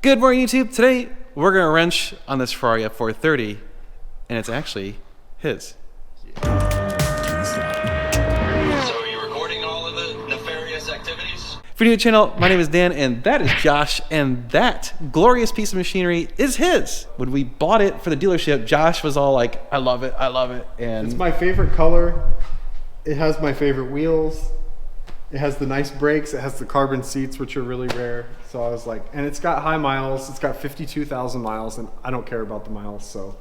Good morning, YouTube. Today, we're going to wrench on this Ferrari F430, and it's actually his. So are you recording all of the nefarious activities? If you're new to the channel, my name is Dan, and that is Josh, and that glorious piece of machinery is his. When we bought it for the dealership, Josh was all like, I love it, and it's my favorite color. It has my favorite wheels. It has the nice brakes. It has the carbon seats, which are really rare. So I was like, and it's got high miles. It's got 52,000 miles, and I don't care about the miles, so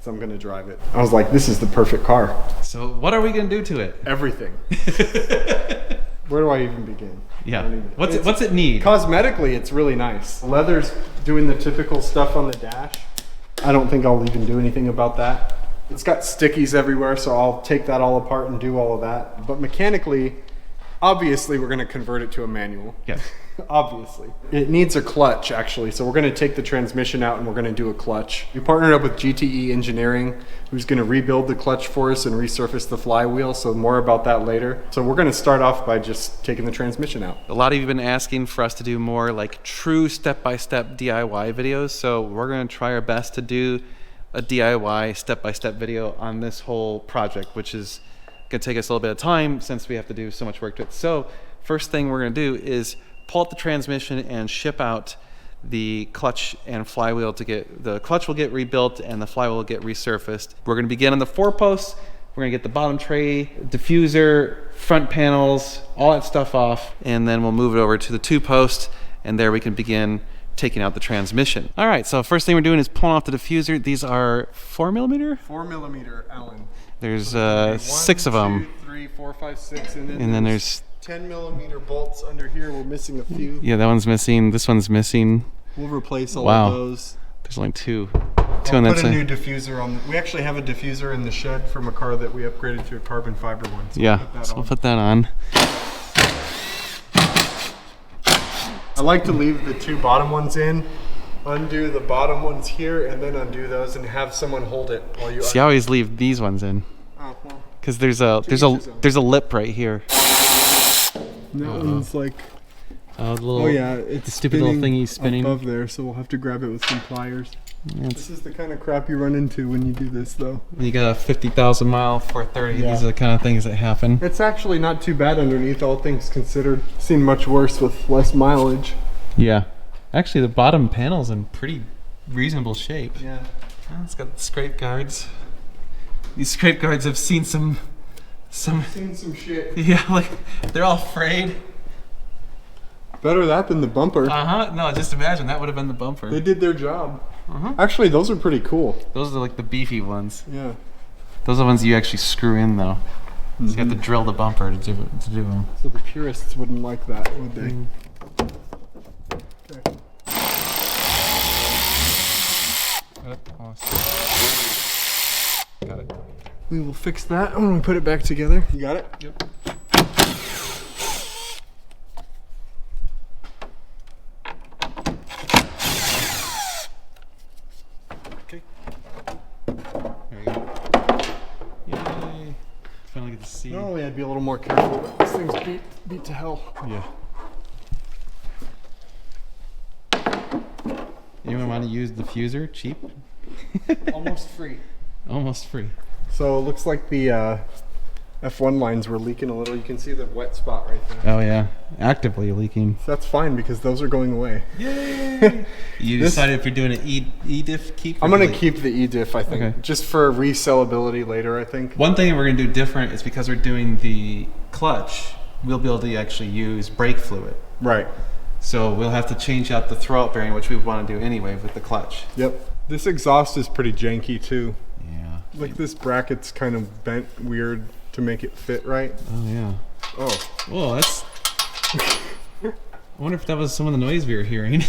I'm gonna drive it. I was like, this is the perfect car. So what are we going to do to it? Everything. Where do I even begin? Yeah. What's it need? Cosmetically, it's really nice. Leather's doing the typical stuff on the dash. I don't think I'll even do anything about that. It's got stickies everywhere, so I'll take that all apart and do all of that. But mechanically, obviously, we're going to convert it to a manual. Yes. Obviously. It needs a clutch, actually. So we're going to take the transmission out and we're going to do a clutch. We partnered up with GTE Engineering, who's going to rebuild the clutch for us and resurface the flywheel. So more about that later. So we're going to start off by just taking the transmission out. A lot of you have been asking for us to do more like true step-by-step DIY videos. So we're going to try our best to do a DIY step-by-step video on this whole project, which is going to take us a little bit of time since we have to do so much work to it. So first thing we're going to do is pull out the transmission and ship out the clutch and flywheel to get, the clutch will get rebuilt and the flywheel will get resurfaced. We're going to begin on the 4-post. We're going to get the bottom tray, diffuser, front panels, all that stuff off, and then we'll move it over to the 2-post, and there we can begin taking out the transmission. All right, so first thing we're doing is pulling off the diffuser. These are 4mm? 4mm Allen. There's One, 6 of them. 2, 3, 4, 5, 6, And then there's 10mm bolts under here. We're missing a few. yeah, that one's missing. This one's missing. We'll replace all Wow. of those. There's only 2. I'll on that put a side. new diffuser on. We actually have a diffuser in the shed from a car that we upgraded to a carbon fiber one. So Yeah, we'll put that so on. we'll put that on. I like to leave the 2 bottom ones in, undo the bottom ones here, and then undo those and have someone hold it while you. See, I always leave these ones in Oh, well. because there's each a lip right here. And that one's like. Oh, the little, Oh yeah, it's the stupid little thingy spinning. above there, so we'll have to grab it with some pliers. Yeah, This is the kind of crap you run into when you do this, though. when you got a 50,000 mile 430, Yeah. these are the kind of things that happen. It's actually not too bad underneath, all things considered. Seen much worse with less mileage. Yeah, actually the bottom panel's in pretty reasonable shape. Yeah. Oh, it's got scrape guards. These scrape guards have seen some, Seen some shit. yeah, like they're all frayed. Better that than the bumper. No, just imagine that would have been the bumper. They did their job. Actually, those are pretty cool. Those are like the beefy ones. Yeah. Those are the ones you actually screw in though. So you have to drill the bumper to do them. So the purists wouldn't like that, would they? Okay. Got it. We will fix that when we put it back together. You got it? Yep. Okay. There you go. Yay. Finally get to see. Normally I'd be a little more careful, but this thing's beat to hell. Yeah. Anyone want to use the diffuser? Cheap? Almost free. Almost free. So it looks like the F1 lines were leaking a little. You can see the wet spot right there. Oh yeah, actively leaking. So that's fine because those are going away. Yay! You This- decided if you're doing an E-diff keep? I'm going to keep the E-diff, I think, Okay. just for resellability later, I think. One thing we're going to do different is because we're doing the clutch, we'll be able to actually use brake fluid. Right. So we'll have to change out the throwout bearing, which we want to do anyway with the clutch. Yep. This exhaust is pretty janky too. Yeah. Like this bracket's kind of bent weird to make it fit right. Oh yeah. Oh. Whoa, that's... I wonder if that was some of the noise we were hearing.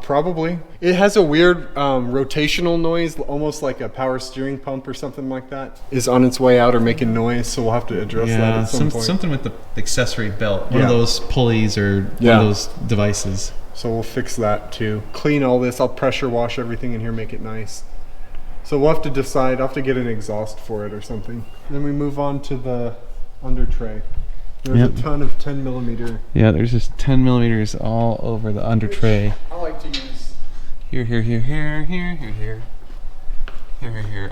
Probably. It has a weird rotational noise, almost like a power steering pump or something like that, is on its way out or making noise, so we'll have to address that Yeah, at some point. something with the accessory belt. One Yeah. of those pulleys or one Yeah. of those devices. So we'll fix that too. Clean all this. I'll pressure wash everything in here, make it nice. So we'll have to decide. I'll have to get an exhaust for it or something. Then we move on to the under tray. There's Yep. a ton of 10mm. Yeah, there's just 10 millimeters all over the under tray. I like to use Here,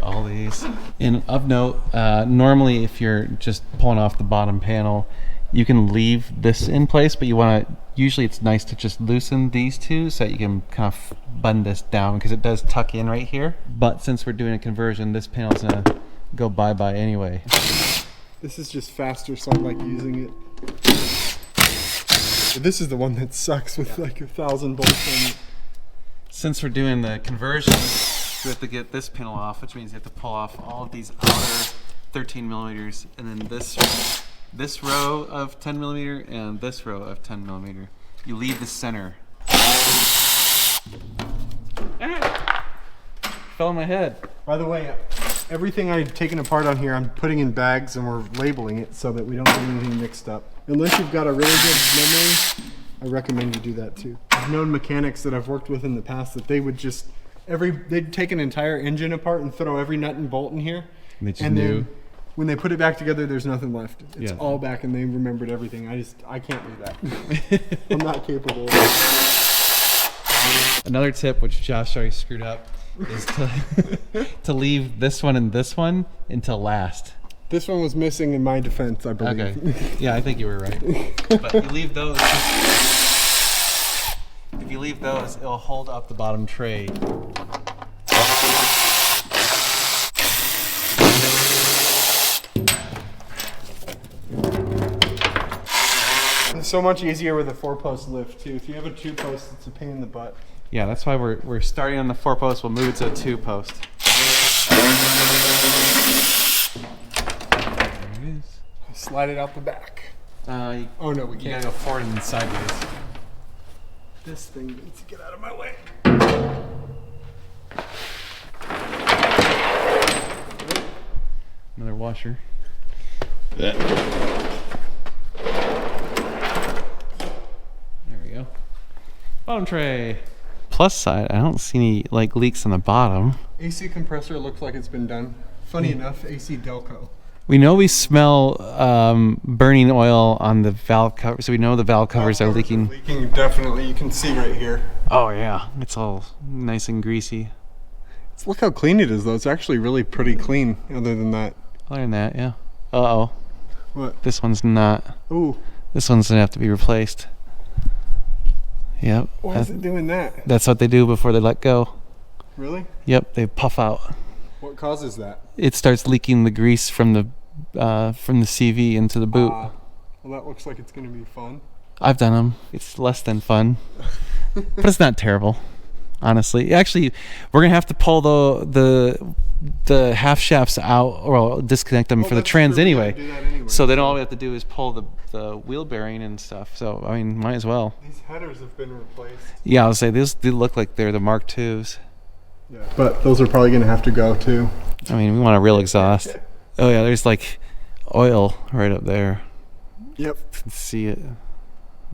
all these. And of note, normally if you're just pulling off the bottom panel, you can leave this in place, but you want to, usually it's nice to just loosen these two so that you can kind of button this down because it does tuck in right here. But since we're doing a conversion, this panel's gonna go bye-bye anyway. This is just faster, so I like using it. This is the one that sucks with like 1,000 bolts on it. Since we're doing the conversion, we have to get this panel off, which means you have to pull off all of these outer 13 millimeters, and then this row of 10 millimeter and this row of 10 millimeter. You leave the center. Fell on my head. By the way, everything I've taken apart on here, I'm putting in bags and we're labeling it so that we don't get anything mixed up. Unless you've got a really good memory, I recommend you do that too. I've known mechanics that I've worked with in the past that they would just, they'd take an entire engine apart and throw every nut and bolt in here. And then when they put it back together, there's nothing left. It's Yeah. all back and they remembered everything. I can't do that. I'm not capable of it. Another tip, which Josh already screwed up, is to leave this one and this one until last. This one was missing in my defense, I believe. Okay. Yeah, I think you were right. But you leave those. If you leave those, it'll hold up the bottom tray. It's so much easier with a 4-post lift too. If you have a 2-post, it's a pain in the butt. Yeah, that's why we're starting on the 4-post. We'll move it to a 2-post. There it is. Slide it out the back. Oh no, we You can't. gotta go forward and sideways. This thing needs to get out of my way. Another washer. There we go. Bottom tray. Plus side, I don't see any like leaks on the bottom. AC compressor looks like it's been done. Funny enough, AC Delco. We know we smell burning oil on the valve cover, so we know the valve covers are leaking. Leaking, definitely. You can see right here. Oh yeah, it's all nice and greasy. Look how clean it is, though. It's actually really pretty clean. Other than that. Other than that, yeah. Uh-oh. What? This one's not. Ooh. This one's gonna have to be replaced. Yep. Why is it doing that? That's what they do before they let go. Really? Yep, they puff out. What causes that? It starts leaking the grease from the CV into the boot. Well, that looks like it's going to be fun. I've done them. It's less than fun, but it's not terrible, honestly. Actually, we're gonna have to pull the half shafts out, or disconnect them for the trans anyway. So then all we have to do is pull the wheel bearing and stuff. So I mean, might as well. These headers have been replaced. Yeah, I'll say these do look like they're the Mark IIs. Yeah. But those are probably going to have to go too. I mean, we want a real exhaust. Oh yeah, there's like oil right up there. Yep. You can see it.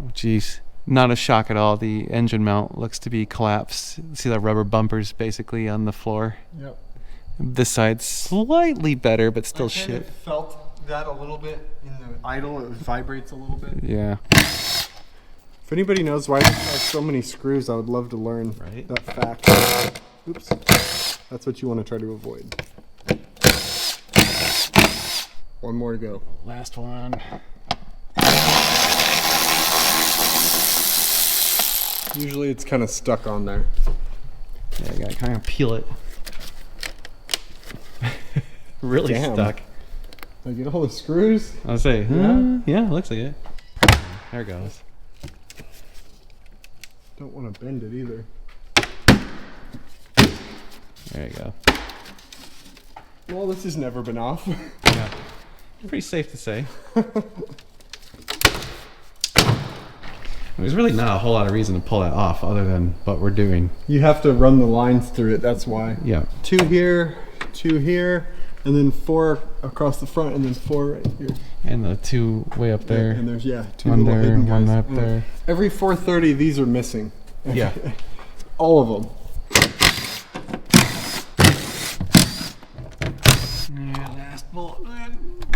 Oh geez. Not a shock at all. The engine mount looks to be collapsed. See the rubber bumpers basically on the floor. Yep. This side's slightly better, but still I kind shit. of felt that a little bit in the idle. It vibrates a little bit. Yeah. If anybody knows why this has so many screws, I would love to learn Right. that fact. Oops. That's what you want to try to avoid. One more to go. Last one. Usually it's kind of stuck on there. Yeah, you gotta kind of peel it. Really Damn. stuck. Did I get all the screws? I'll say, yeah, looks like it. There it goes. Don't want to bend it either. There you go. Well, this has never been off. Yeah. Pretty safe to say. There's really not a whole lot of reason to pull that off other than what we're doing. You have to run the lines through it, that's why. Yeah. 2 here, and then 4 across the front, and then 4 right here. And the 2 way up there. And there's, 2 One little there, hidden guys. one up there. Every 430, these are missing. Yeah. All of them. Yeah, last bolt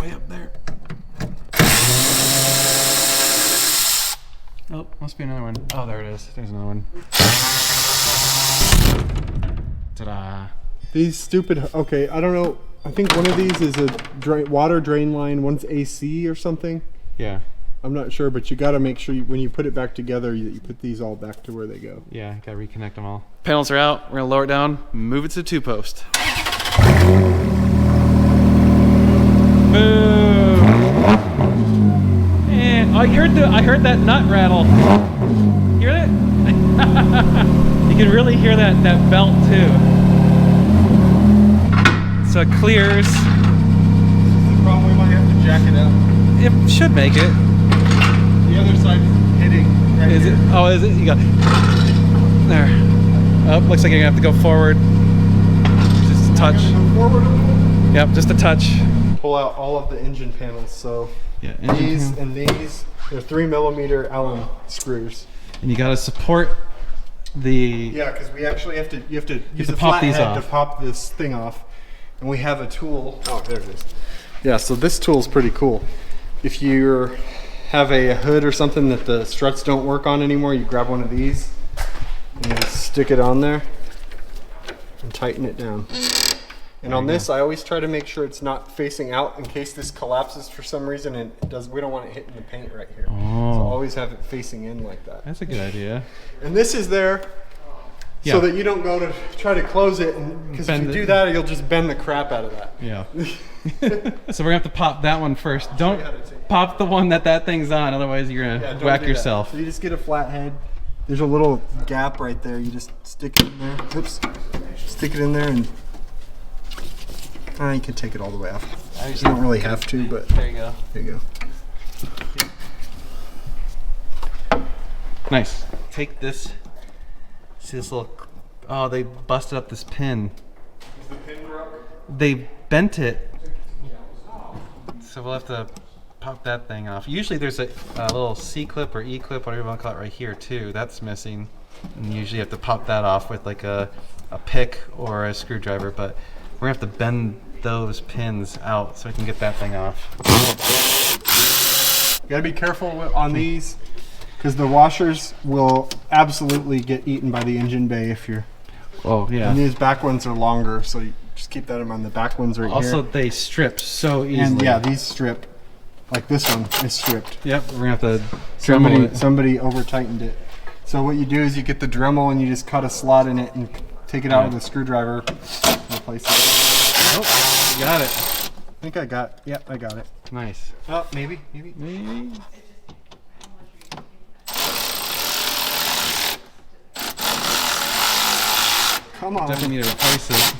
way up there. Oh, must be another one. Oh, there it is. There's another one. These stupid. Okay, I don't know. I think one of these is a water drain line. One's AC or something. Yeah. I'm not sure, but you got to make sure when you put it back together, you put these all back to where they go. Yeah, gotta reconnect them all. Panels are out. We're gonna lower it down, move it to the 2-post. Boom! And I heard that nut rattle. Hear that? You can really hear that belt too. So it clears. The problem, we might have to jack it up. It should make it. The other side's hitting right Is here. it? Oh, is it? You got there. Oh, looks like you're gonna have to go forward. Just a touch. Move forward a little. Yep, just a touch. Pull out all of the engine panels. So Yeah, these and these, they're 3mm Allen screws. and you gotta support the. Yeah, because we actually have to. You have to use to a pop these flathead off. to pop this thing off, and we have a tool. Oh, there it is. Yeah, so this tool is pretty cool. If you have a hood or something that the struts don't work on anymore, you grab one of these and you just stick it on there and tighten it down. And on this, I always try to make sure it's not facing out in case this collapses for some reason, and it does. We don't want it hitting the paint right here. So always have it facing in like that. That's a good idea. And this is there Yeah. so that you don't go to try to close it, because if Bend you it. do that, you'll just bend the crap out of that. Yeah. So we're gonna have to pop that one first. Don't you how to take- pop the one that thing's on, otherwise you're gonna Yeah, don't whack do that. yourself. So you just get a flat head. There's a little gap right there. You just stick it in there. Oops. Stick it in there, and you can take it all the way off. You don't really have to, but There you go. there you go. Nice. Take this. See this little. Oh, they busted up this pin. Is the pin broke? They bent it. So we'll have to pop that thing off. Usually there's a little C-clip or E-clip, whatever you want to call it, right here too. That's missing. And usually you have to pop that off with like a pick or a screwdriver, but we're gonna have to bend those pins out so we can get that thing off. You gotta be careful on these, because the washers will absolutely get eaten by the engine bay if you're. Oh yeah. And these back ones are longer, so you just keep that in mind. The back ones are Also, here. they stripped so easily. And yeah, these strip. Like this one is stripped. Yep, we're gonna have to Dremel it. Somebody over tightened it. So what you do is you get the Dremel and you just cut a slot in it and take it out with a screwdriver. Replace it. Oh, you got it. I think I got. Yep, I got it. Nice. Oh, maybe. Maybe. Come on. Definitely need to replace it.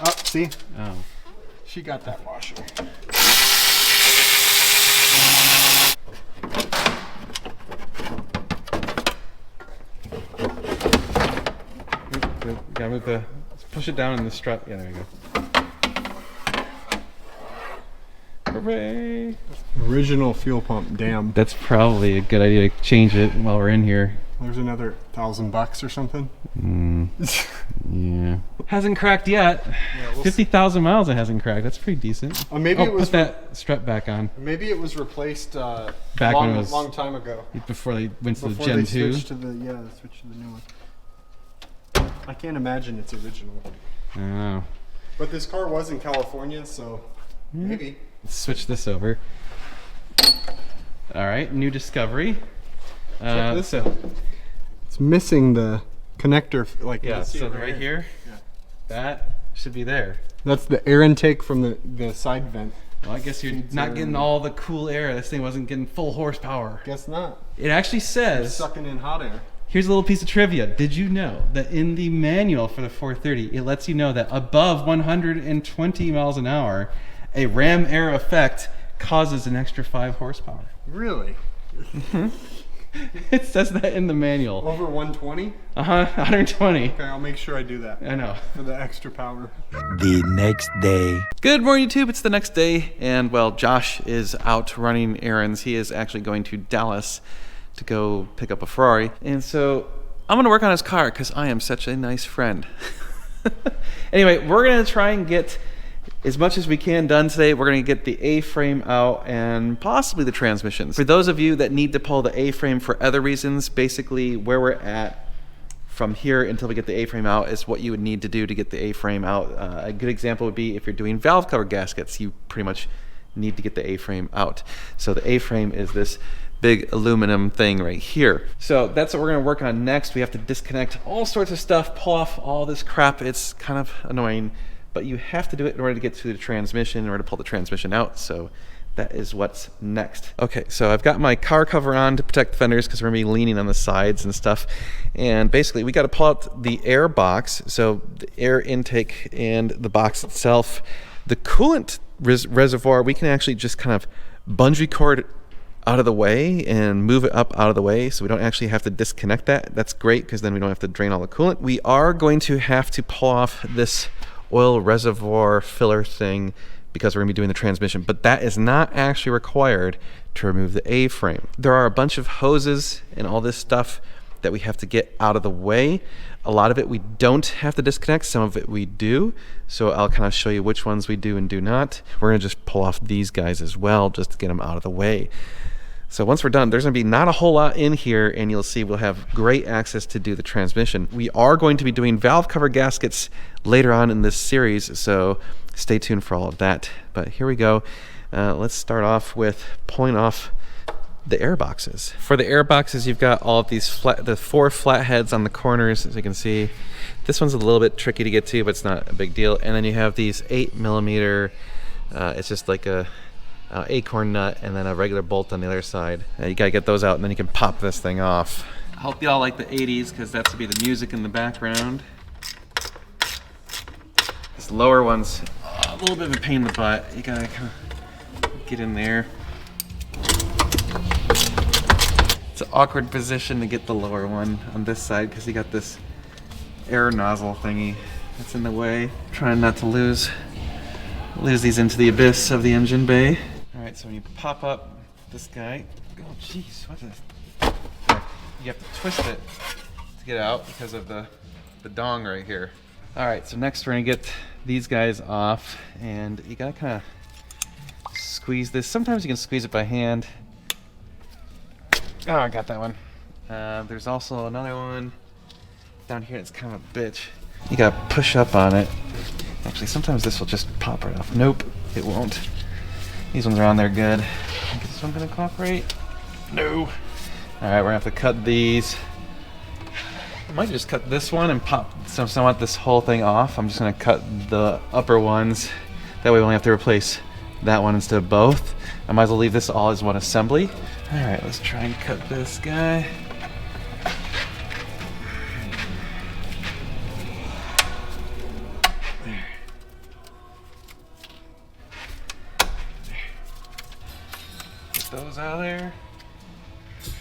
Oh, see, Oh. she got that washer. Gotta move the. Let's push it down in the strut. Yeah, there you go. Hooray! Original fuel pump. Damn. That's probably a good idea to change it while we're in here. There's another $1,000 or something. Yeah. Hasn't cracked yet. we'll 50,000 miles it hasn't cracked. That's pretty decent. Maybe it was put that strut back on Maybe it was replaced Back long, when it was- long time ago. before they went to Before the they Gen 2. switched to the they switched to the new one. I can't imagine it's original. I don't know. But this car was in California, so maybe. Let's switch this over. All right, new discovery. this So It's missing the connector. Like you yeah, can see so it right here, that should be there. That's the air intake from the side vent. Well, I guess you're Feeds not air getting in. all the cool air. This thing wasn't getting full horsepower. Guess not. It actually says, Sucking in hot air. here's a little piece of trivia. Did you know that in the manual for the 430, it lets you know that above 120 miles an hour, a ram air effect causes an extra 5 horsepower. Really? It says that in the manual. Over 120? 120. Okay, I'll make sure I do that I know. for the extra power. The next day. Good morning, YouTube. It's the next day, and well, Josh is out running errands. He is actually going to Dallas to go pick up a Ferrari, and so I'm going to work on his car because I am such a nice friend. Anyway, we're going to try and get as much as we can done today. We're going to get the A-frame out and possibly the transmissions. For those of you that need to pull the A-frame for other reasons, basically where we're at from here until we get the A-frame out is what you would need to do to get the A-frame out. A good example would be if you're doing valve cover gaskets, you pretty much need to get the A-frame out. So the A-frame is this big aluminum thing right here. So that's what we're gonna work on next. We have to disconnect all sorts of stuff, pull off all this crap. It's kind of annoying, but you have to do it in order to get to the transmission, in order to pull the transmission out. So that is what's next. Okay, so I've got my car cover on to protect the fenders because we're gonna be leaning on the sides and stuff. And basically we gotta pull out the air box, so the air intake and the box itself. The coolant reservoir, we can actually just kind of bungee cord out of the way and move it up out of the way, so we don't actually have to disconnect that. That's great because then we don't have to drain all the coolant. We are going to have to pull off this oil reservoir filler thing because we're going to be doing the transmission, but that is not actually required to remove the A-frame. There are a bunch of hoses and all this stuff that we have to get out of the way. A lot of it we don't have to disconnect, some of it we do, so I'll kind of show you which ones we do and do not. We're going to just pull off these guys as well just to get them out of the way. So once we're done, there's going to be not a whole lot in here, and you'll see we'll have great access to do the transmission. We are going to be doing valve cover gaskets later on in this series, so stay tuned for all of that. But here we go. Let's start off with pulling off the air boxes. For the air boxes, you've got all of these the 4 flat heads on the corners, as you can see. This one's a little bit tricky to get to, but it's not a big deal. And then you have these 8mm, it's just like a acorn nut and then a regular bolt on the other side. You gotta get those out and then you can pop this thing off. I hope y'all like the 80s because that's to be the music in the background. This lower one's a little bit of a pain in the butt. You gotta kind of get in there. It's an awkward position to get the lower one on this side because you got this air nozzle thingy that's in the way. Trying not to lose these into the abyss of the engine bay. Alright, so when you pop up this guy, oh jeez, what is this? You have to twist it to get out because of the dong right here. Alright, so next we're gonna get these guys off, and you gotta kind of squeeze this. Sometimes you can squeeze it by hand. Oh, I got that one. There's also another one down here that's kind of a bitch. You gotta push up on it. Actually, sometimes this will just pop right off. Nope, it won't. These ones are on there good. Is this one gonna cooperate? No. All right, we're gonna have to cut these. I might just cut this one and pop. So I want this whole thing off. I'm just gonna cut the upper ones. That way we only have to replace that one instead of both. I might as well leave this all as one assembly. All right, let's try and cut this guy. Those out of there.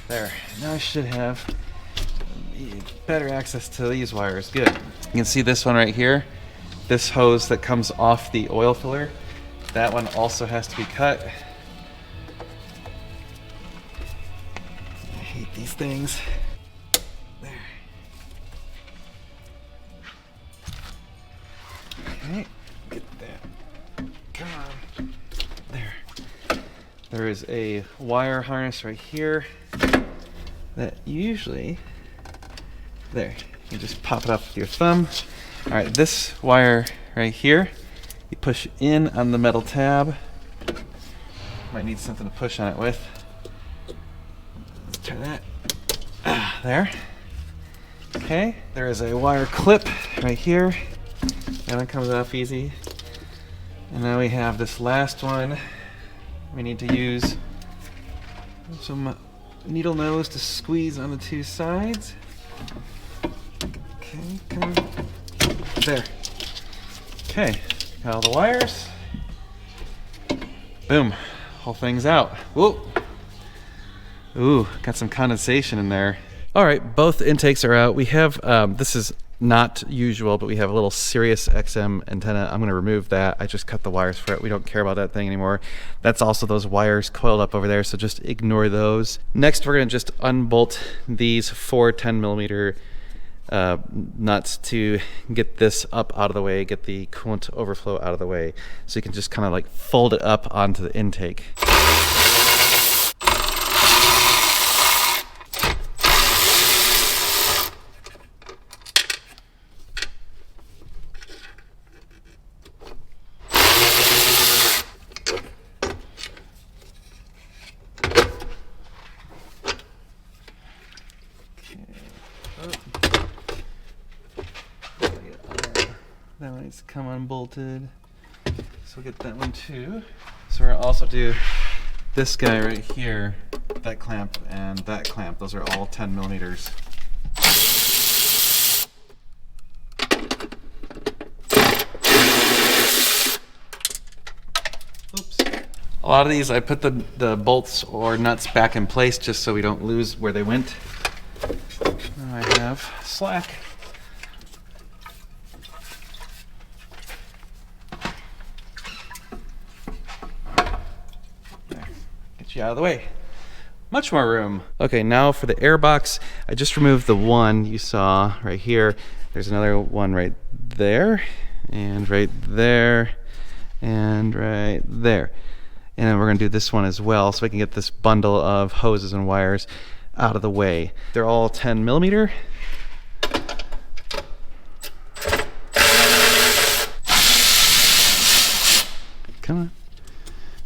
There. Now I should have better access to these wires. Good. You can see this one right here. This hose that comes off the oil filler. That one also has to be cut. I hate these things. There. Okay. Get that. Come on. There. There is a wire harness right here that usually, there, you just pop it up with your thumb. All right, this wire right here, you push in on the metal tab. Might need something to push on it with. Let's try that. There. Okay, there is a wire clip right here. That one comes off easy. And now we have this last one. We need to use some needle nose to squeeze on the 2 sides. Okay, come on. There. Okay, got all the wires. Boom, whole thing's out. Whoa. Ooh, got some condensation in there. All right, both intakes are out. We have, this is not usual, but we have a little Sirius XM antenna. I'm gonna remove that. I just cut the wires for it. We don't care about that thing anymore. That's also those wires coiled up over there, so just ignore those. Next, we're gonna just unbolt these 4 10mm nuts to get this up out of the way, get the coolant overflow out of the way. So you can just kind of like fold it up onto the intake. That one needs to come unbolted. So we'll get that one too. So we're gonna also do this guy right here, that clamp and that clamp. Those are all 10 millimeters. Oops. A lot of these I put the bolts or nuts back in place just so we don't lose where they went. Now I have slack. There. Get you out of the way. Much more room. Okay, now for the air box, I just removed the one you saw right here. There's another one right there, and right there, and right there. And then we're gonna do this one as well so we can get this bundle of hoses and wires out of the way. They're all 10 millimeter. Come on.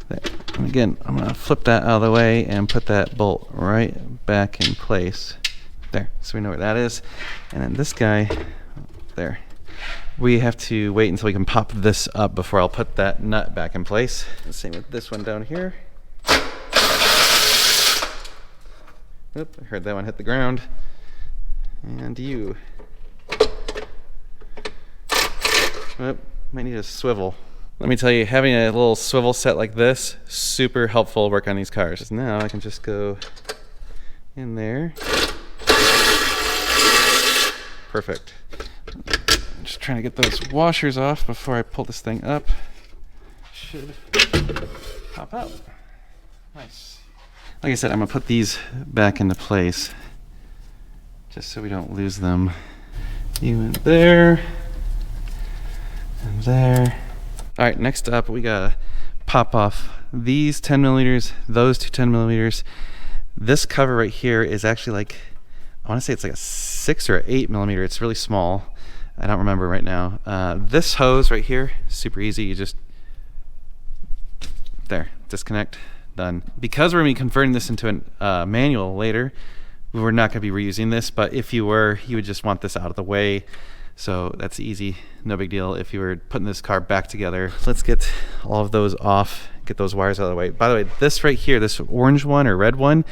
There. And again, I'm gonna flip that out of the way and put that bolt right back in place. There, so we know where that is. And then this guy, there. We have to wait until we can pop this up before I'll put that nut back in place. The same with this one down here. Oop, I heard that one hit the ground. And you. Oop, might need a swivel. Let me tell you, having a little swivel set like this, super helpful to work on these cars. Now I can just go in there. Perfect. I'm just trying to get those washers off before I pull this thing up. Should pop out. Nice. Like I said, I'm gonna put these back into place just so we don't lose them. You went there and there. All right, next up, we gotta pop off these 10 millimeters, those two 10 millimeters. This cover right here is actually like, I wanna say it's like a 6 or 8 millimeter. It's really small. I don't remember right now. This hose right here, super easy. You just, there, disconnect, done. Because we're gonna be converting this into a manual later, we're not gonna be reusing this, but if you were, you would just want this out of the way. So that's easy, no big deal if you were putting this car back together. Let's get all of those off, get those wires out of the way. By the way, this right here, this orange one or red one,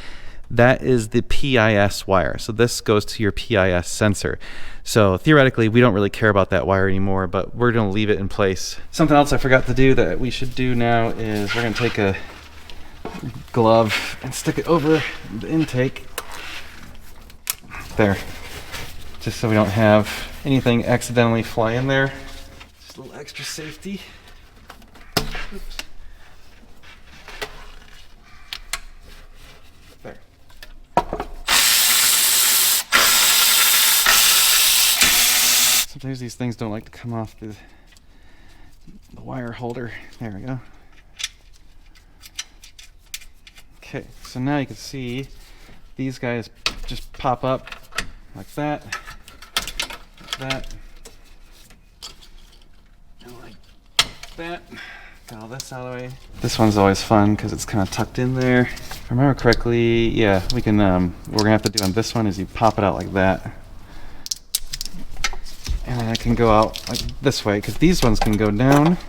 that is the PIS wire. So this goes to your PIS sensor. So theoretically, we don't really care about that wire anymore, but we're gonna leave it in place. Something else I forgot to do that we should do now is we're gonna take a glove and stick it over the intake. There. Just so we don't have anything accidentally fly in there. Just a little extra safety. Oops. There. Sometimes these things don't like to come off the wire holder. There we go. Okay, so now you can see these guys just pop up like that. That and like that. Got all this out of the way. This one's always fun because it's kind of tucked in there. If I remember correctly, yeah, we can. What we're gonna have to do on this one is you pop it out like that, and then it can go out like this way because these ones can go down.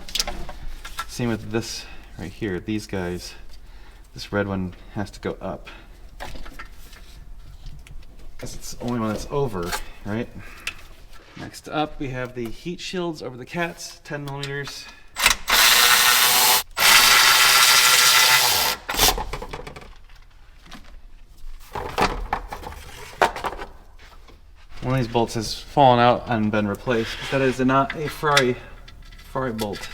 Same with this right here. These guys, this red one has to go up because it's the only one that's over, right? Next up, we have the heat shields over the cats, 10 millimeters. One of these bolts has fallen out and been replaced. That is not a Ferrari bolt.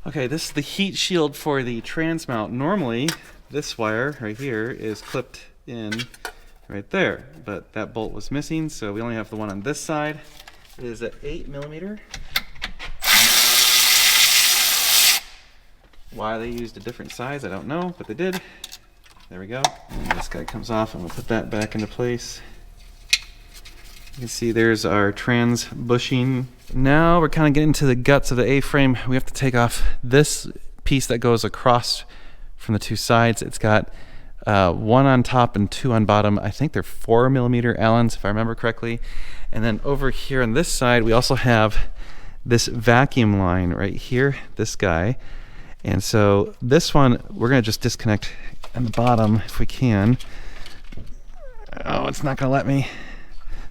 Okay, this is the heat shield for the trans mount. Normally, this wire right here is clipped in right there, but that bolt was missing, so we only have the one on this side. It is an 8 millimeter. Why they used a different size, I don't know, but they did. There we go. And this guy comes off, and we'll put that back into place. You can see there's our trans bushing. Now we're kind of getting to the guts of the A-frame. We have to take off this piece that goes across from the two sides. It's got one on top and two on bottom. I think they're 4mm Allens, if I remember correctly. And then over here on this side, we also have this vacuum line right here, this guy. And so this one, we're going to just disconnect on the bottom if we can. Oh, it's not going to let me.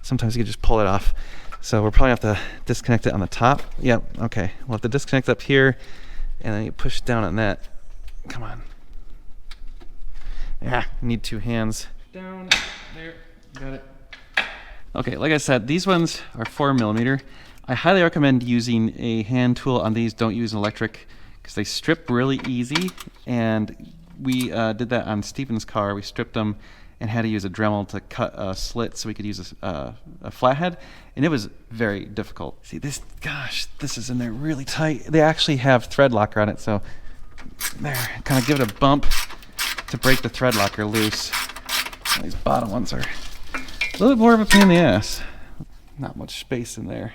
Sometimes you can just pull it off. So we'll probably have to disconnect it on the top. Yep, okay. We'll have to disconnect up here, and then you push down on that. Come on. Yeah, need two hands. Down, there, got it. Okay, like I said, these ones are 4mm. I highly recommend using a hand tool on these. Don't use an electric, because they strip really easy. And we did that on Stephen's car. We stripped them and had to use a Dremel to cut a slit so we could use a flathead, and it was very difficult. See this, gosh, this is in there really tight. They actually have thread locker on it, so there, kind of give it a bump to break the thread locker loose. And these bottom ones are a little bit more of a pain in the ass. Not much space in there.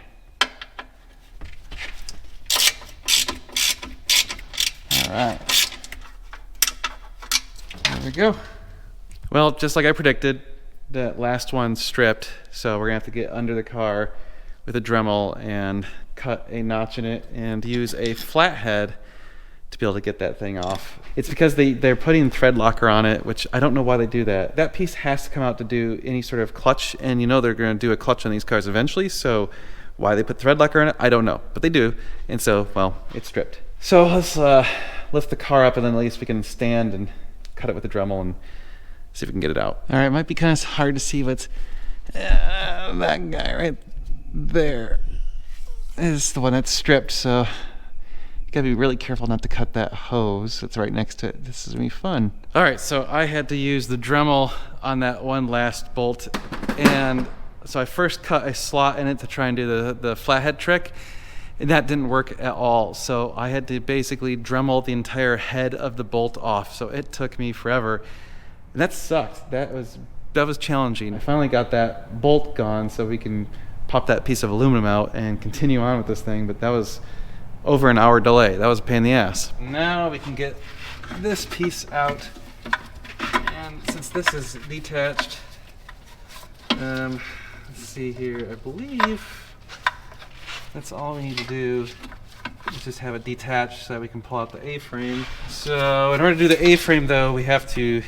All right, there we go. Well, just like I predicted, that last one stripped, so we're gonna have to get under the car with a Dremel and cut a notch in it and use a flathead to be able to get that thing off. It's because they're putting thread locker on it, which I don't know why they do that. That piece has to come out to do any sort of clutch, and you know they're gonna do a clutch on these cars eventually, so why they put thread locker on it, I don't know, but they do, and so, well, it's stripped. So let's lift the car up, and then at least we can stand and cut it with the Dremel and see if we can get it out. All right, it might be kind of hard to see, but that guy right there is the one that's stripped, so you gotta be really careful not to cut that hose that's right next to it. This is gonna be fun. All right, so I had to use the Dremel on that one last bolt, and so I first cut a slot in it to try and do the flathead trick, and that didn't work at all. So I had to basically Dremel the entire head of the bolt off, so it took me forever. And that sucked. That was challenging. I finally got that bolt gone so we can pop that piece of aluminum out and continue on with this thing, but that was over an hour delay. That was a pain in the ass. Now we can get this piece out, and since this is detached, let's see here, I believe that's all we need to do. Just have it detached so that we can pull out the A-frame. So in order to do the A-frame though, we have to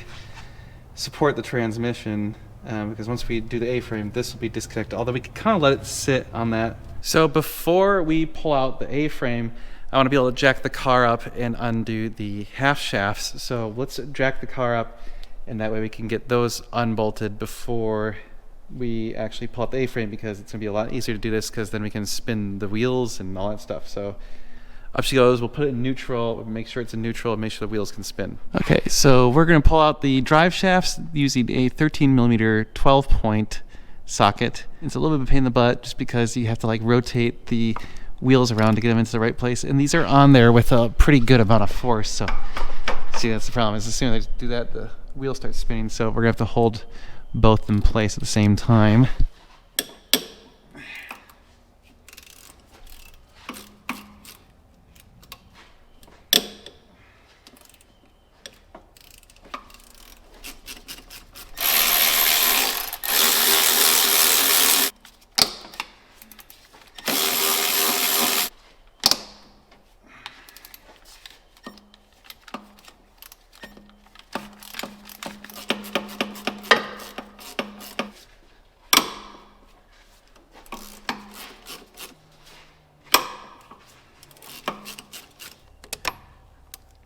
support the transmission, because once we do the A-frame, this will be disconnected, although we can kind of let it sit on that. So before we pull out the A-frame, I want to be able to jack the car up and undo the half shafts. So let's jack the car up, and that way we can get those unbolted before we actually pull out the A-frame, because it's going to be a lot easier to do this, because then we can spin the wheels and all that stuff. So up she goes. We'll put it in neutral, make sure it's in neutral, and make sure the wheels can spin. Okay, so we're going to pull out the drive shafts using a 13mm 12-point socket. It's a little bit of a pain in the butt just because you have to like rotate the wheels around to get them into the right place, and these are on there with a pretty good amount of force. So see, that's the problem, is as soon as I do that, the wheels start spinning, so we're going to have to hold both in place at the same time.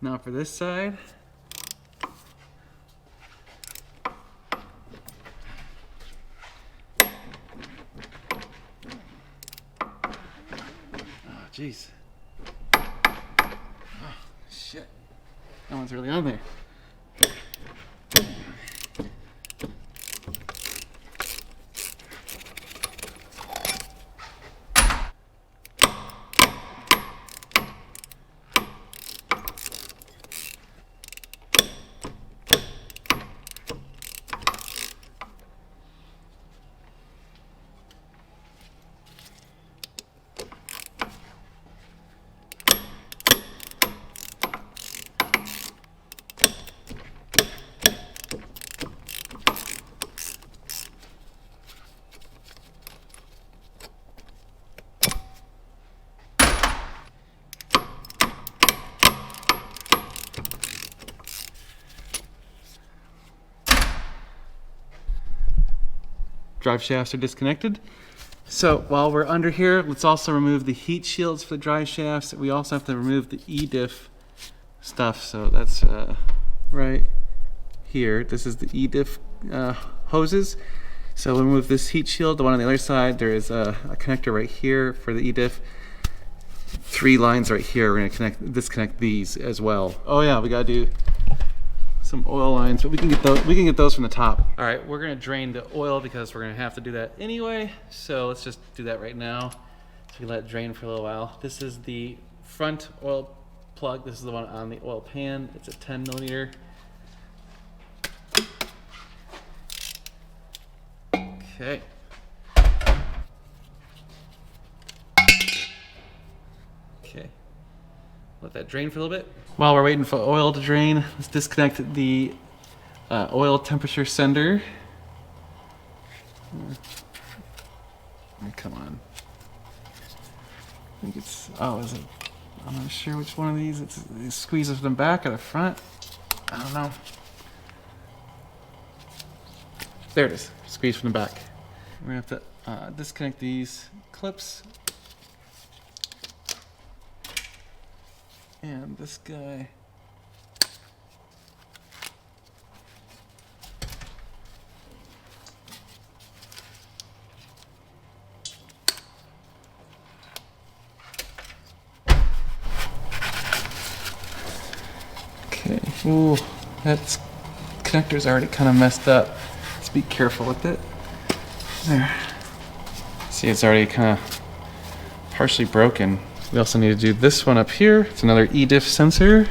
Now for this side. Oh, jeez. Oh, shit. That one's really on there. drive shafts are disconnected. So while we're under here, let's also remove the heat shields for the drive shafts. We also have to remove the E-diff stuff. So that's right here. This is the E-diff hoses. So we'll remove this heat shield. The one on the other side, there is a connector right here for the E-diff. 3 lines right here. We're gonna disconnect these as well. Oh yeah, we gotta do some oil lines, but we can get those from the top. All right, we're gonna drain the oil because we're gonna have to do that anyway. So let's just do that right now. So we let it drain for a little while. This is the front oil plug. This is the one on the oil pan. It's a 10 millimeter. Okay. Okay. Let that drain for a little bit. While we're waiting for oil to drain, let's disconnect the oil temperature sender. Come on. I think it's, is it? I'm not sure which one of these. It squeezes from the back or the front. I don't know. There it is, squeeze from the back. We're gonna have to disconnect these clips. And this guy. Okay, ooh, that connector's already kind of messed up. Let's be careful with it. There. See, it's already kind of partially broken. We also need to do this one up here. It's another E-diff sensor.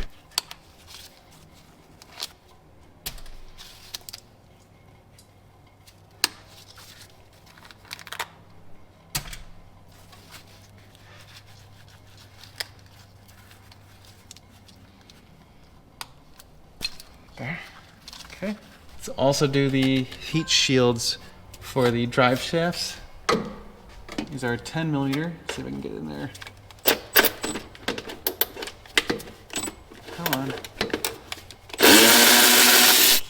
There. Okay. Let's also do the heat shields for the drive shafts. These are 10 millimeter. Let's see if I can get in there. Come on.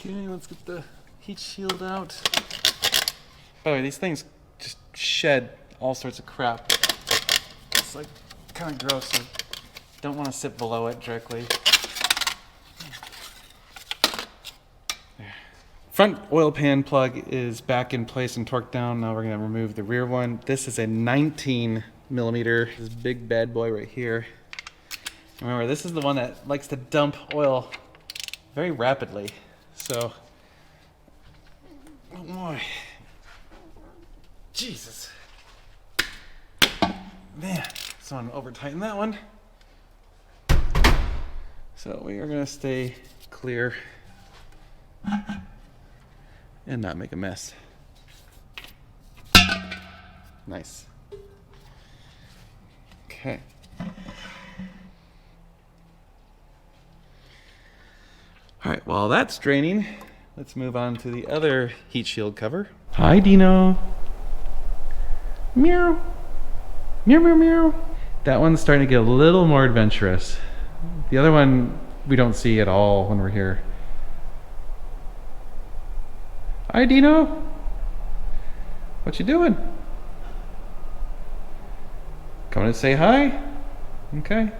Okay, let's get the heat shield out. By the way, these things just shed all sorts of crap. It's like kind of gross. I don't want to sit below it directly. There. Front oil pan plug is back in place and torqued down. Now we're going to remove the rear one. This is a 19 millimeter. This big bad boy right here. Remember, this is the one that likes to dump oil very rapidly. So, oh boy. Jesus. Man, so I'm gonna over tighten that one. So we are gonna stay clear and not make a mess. Nice. Okay. All right, while that's draining, let's move on to the other heat shield cover. Hi, Dino. Meow. Meow, meow, meow. That one's starting to get a little more adventurous. The other one we don't see at all when we're here. Hi, Dino. What you doing? Coming to say hi? Okay.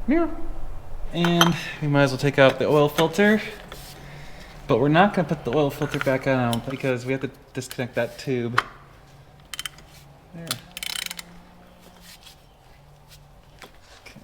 Meow. And we might as well take out the oil filter, but we're not going to put the oil filter back on because we have to disconnect that tube. There. Okay.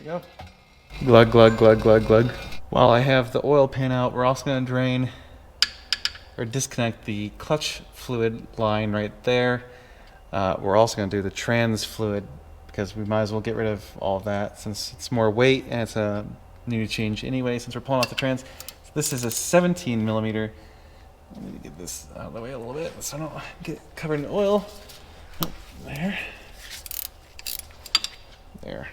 Go. Glug, glug, glug, glug, glug. While I have the oil pan out, we're also going to drain or disconnect the clutch fluid line right there. We're also going to do the trans fluid because we might as well get rid of all of that since it's more weight and it's a new change anyway since we're pulling off the trans. So this is a 17 millimeter I need to get this out of the way a little bit so I don't get covered in oil. Oh, there. There.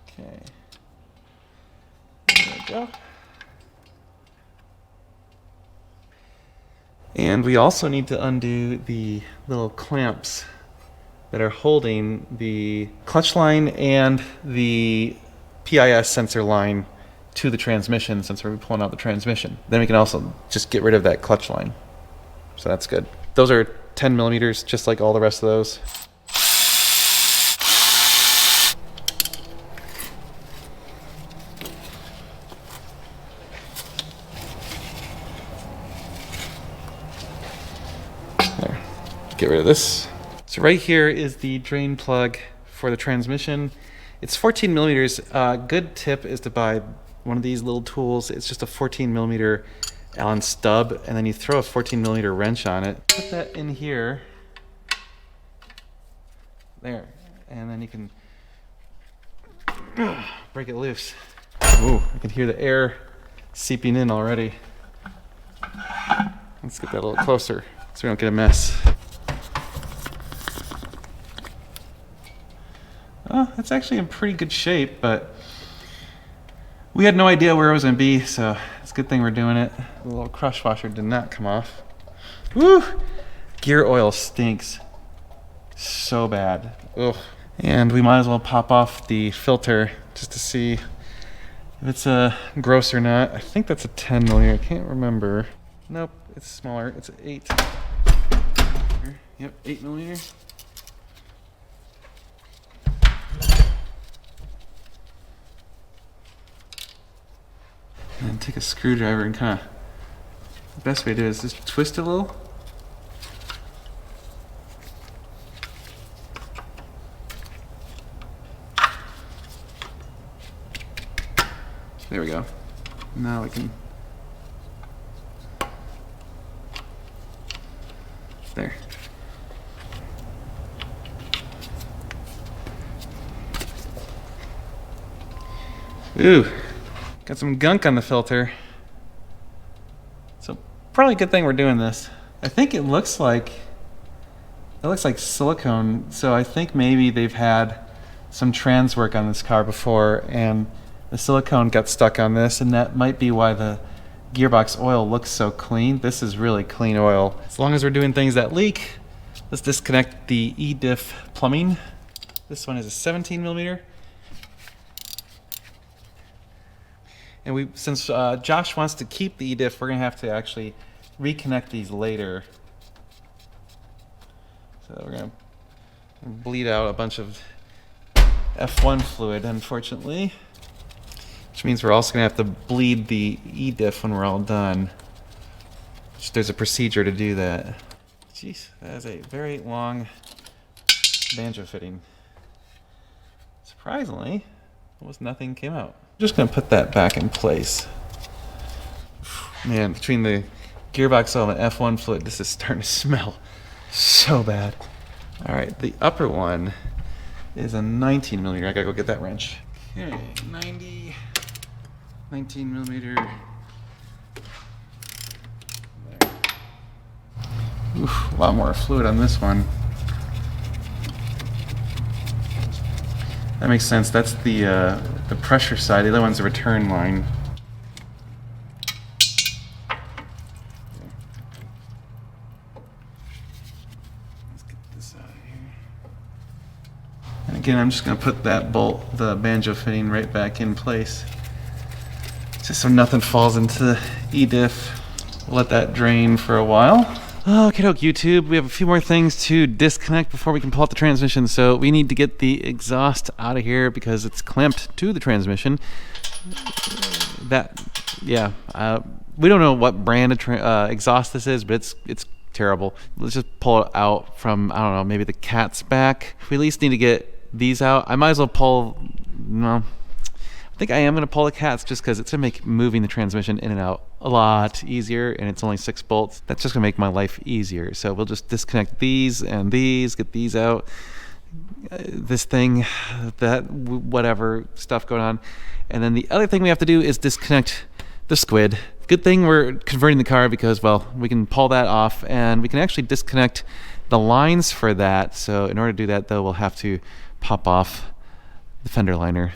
Okay. There we go. And we also need to undo the little clamps that are holding the clutch line and the PIS sensor line to the transmission, since we're pulling out the transmission. Then we can also just get rid of that clutch line. So that's good. Those are 10 millimeters, just like all the rest of those. There. Get rid of this. So right here is the drain plug for the transmission. It's 14 millimeters. Good tip is to buy one of these little tools. It's just a 14 millimeter Allen stub, and then you throw a 14 millimeter wrench on it. Put that in here. There. And then you can break it loose. Ooh, I can hear the air seeping in already. Let's get that a little closer so we don't get a mess. Oh, it's actually in pretty good shape, but we had no idea where it was going to be, so it's a good thing we're doing it. The little crush washer did not come off. Woo! Gear oil stinks so bad. Ugh. And we might as well pop off the filter just to see if it's gross or not. I think that's a 10 millimeter. I can't remember. Nope, it's smaller. It's an 8. Here. Yep, 8 millimeter. And take a screwdriver and kind of, the best way to do it is just twist it a little. There we go. Now we can, there. Ooh. Got some gunk on the filter. So probably a good thing we're doing this. I think it looks like silicone. So I think maybe they've had some trans work on this car before and the silicone got stuck on this, and that might be why the gearbox oil looks so clean. This is really clean oil. As long as we're doing things that leak, let's disconnect the E-diff plumbing. This one is a 17 millimeter. And since Josh wants to keep the E-diff, we're going to have to actually reconnect these later. So we're going to bleed out a bunch of F1 fluid, unfortunately. Which means we're also going to have to bleed the E-diff when we're all done. There's a procedure to do that. Jeez, that is a very long banjo fitting. Surprisingly, almost nothing came out. Just gonna put that back in place. Man, between the gearbox oil and F1 fluid, this is starting to smell so bad. All right, the upper one is a 19 millimeter. I gotta go get that wrench. Okay, 19 millimeter. There. Oof, a lot more fluid on this one. That makes sense. That's the pressure side. The other one's the return line. Let's get this out of here. And again, I'm just going to put that bolt, the banjo fitting, right back in place, just so nothing falls into the E-diff. We'll let that drain for a while. Okay, YouTube, we have a few more things to disconnect before we can pull out the transmission. So we need to get the exhaust out of here because it's clamped to the transmission. We don't know what brand of exhaust this is, but it's terrible. Let's just pull it out from, I don't know, maybe the cat's back. We at least need to get these out. I might as well pull, no, I think I am going to pull the cats just because it's going to make moving the transmission in and out a lot easier, and it's only 6 bolts. That's just going to make my life easier. So we'll just disconnect these and these, get these out. This thing, that, whatever stuff going on. And then the other thing we have to do is disconnect the squid. Good thing we're converting the car because, well, we can pull that off and we can actually disconnect the lines for that. So in order to do that, though, we'll have to pop off the fender liner.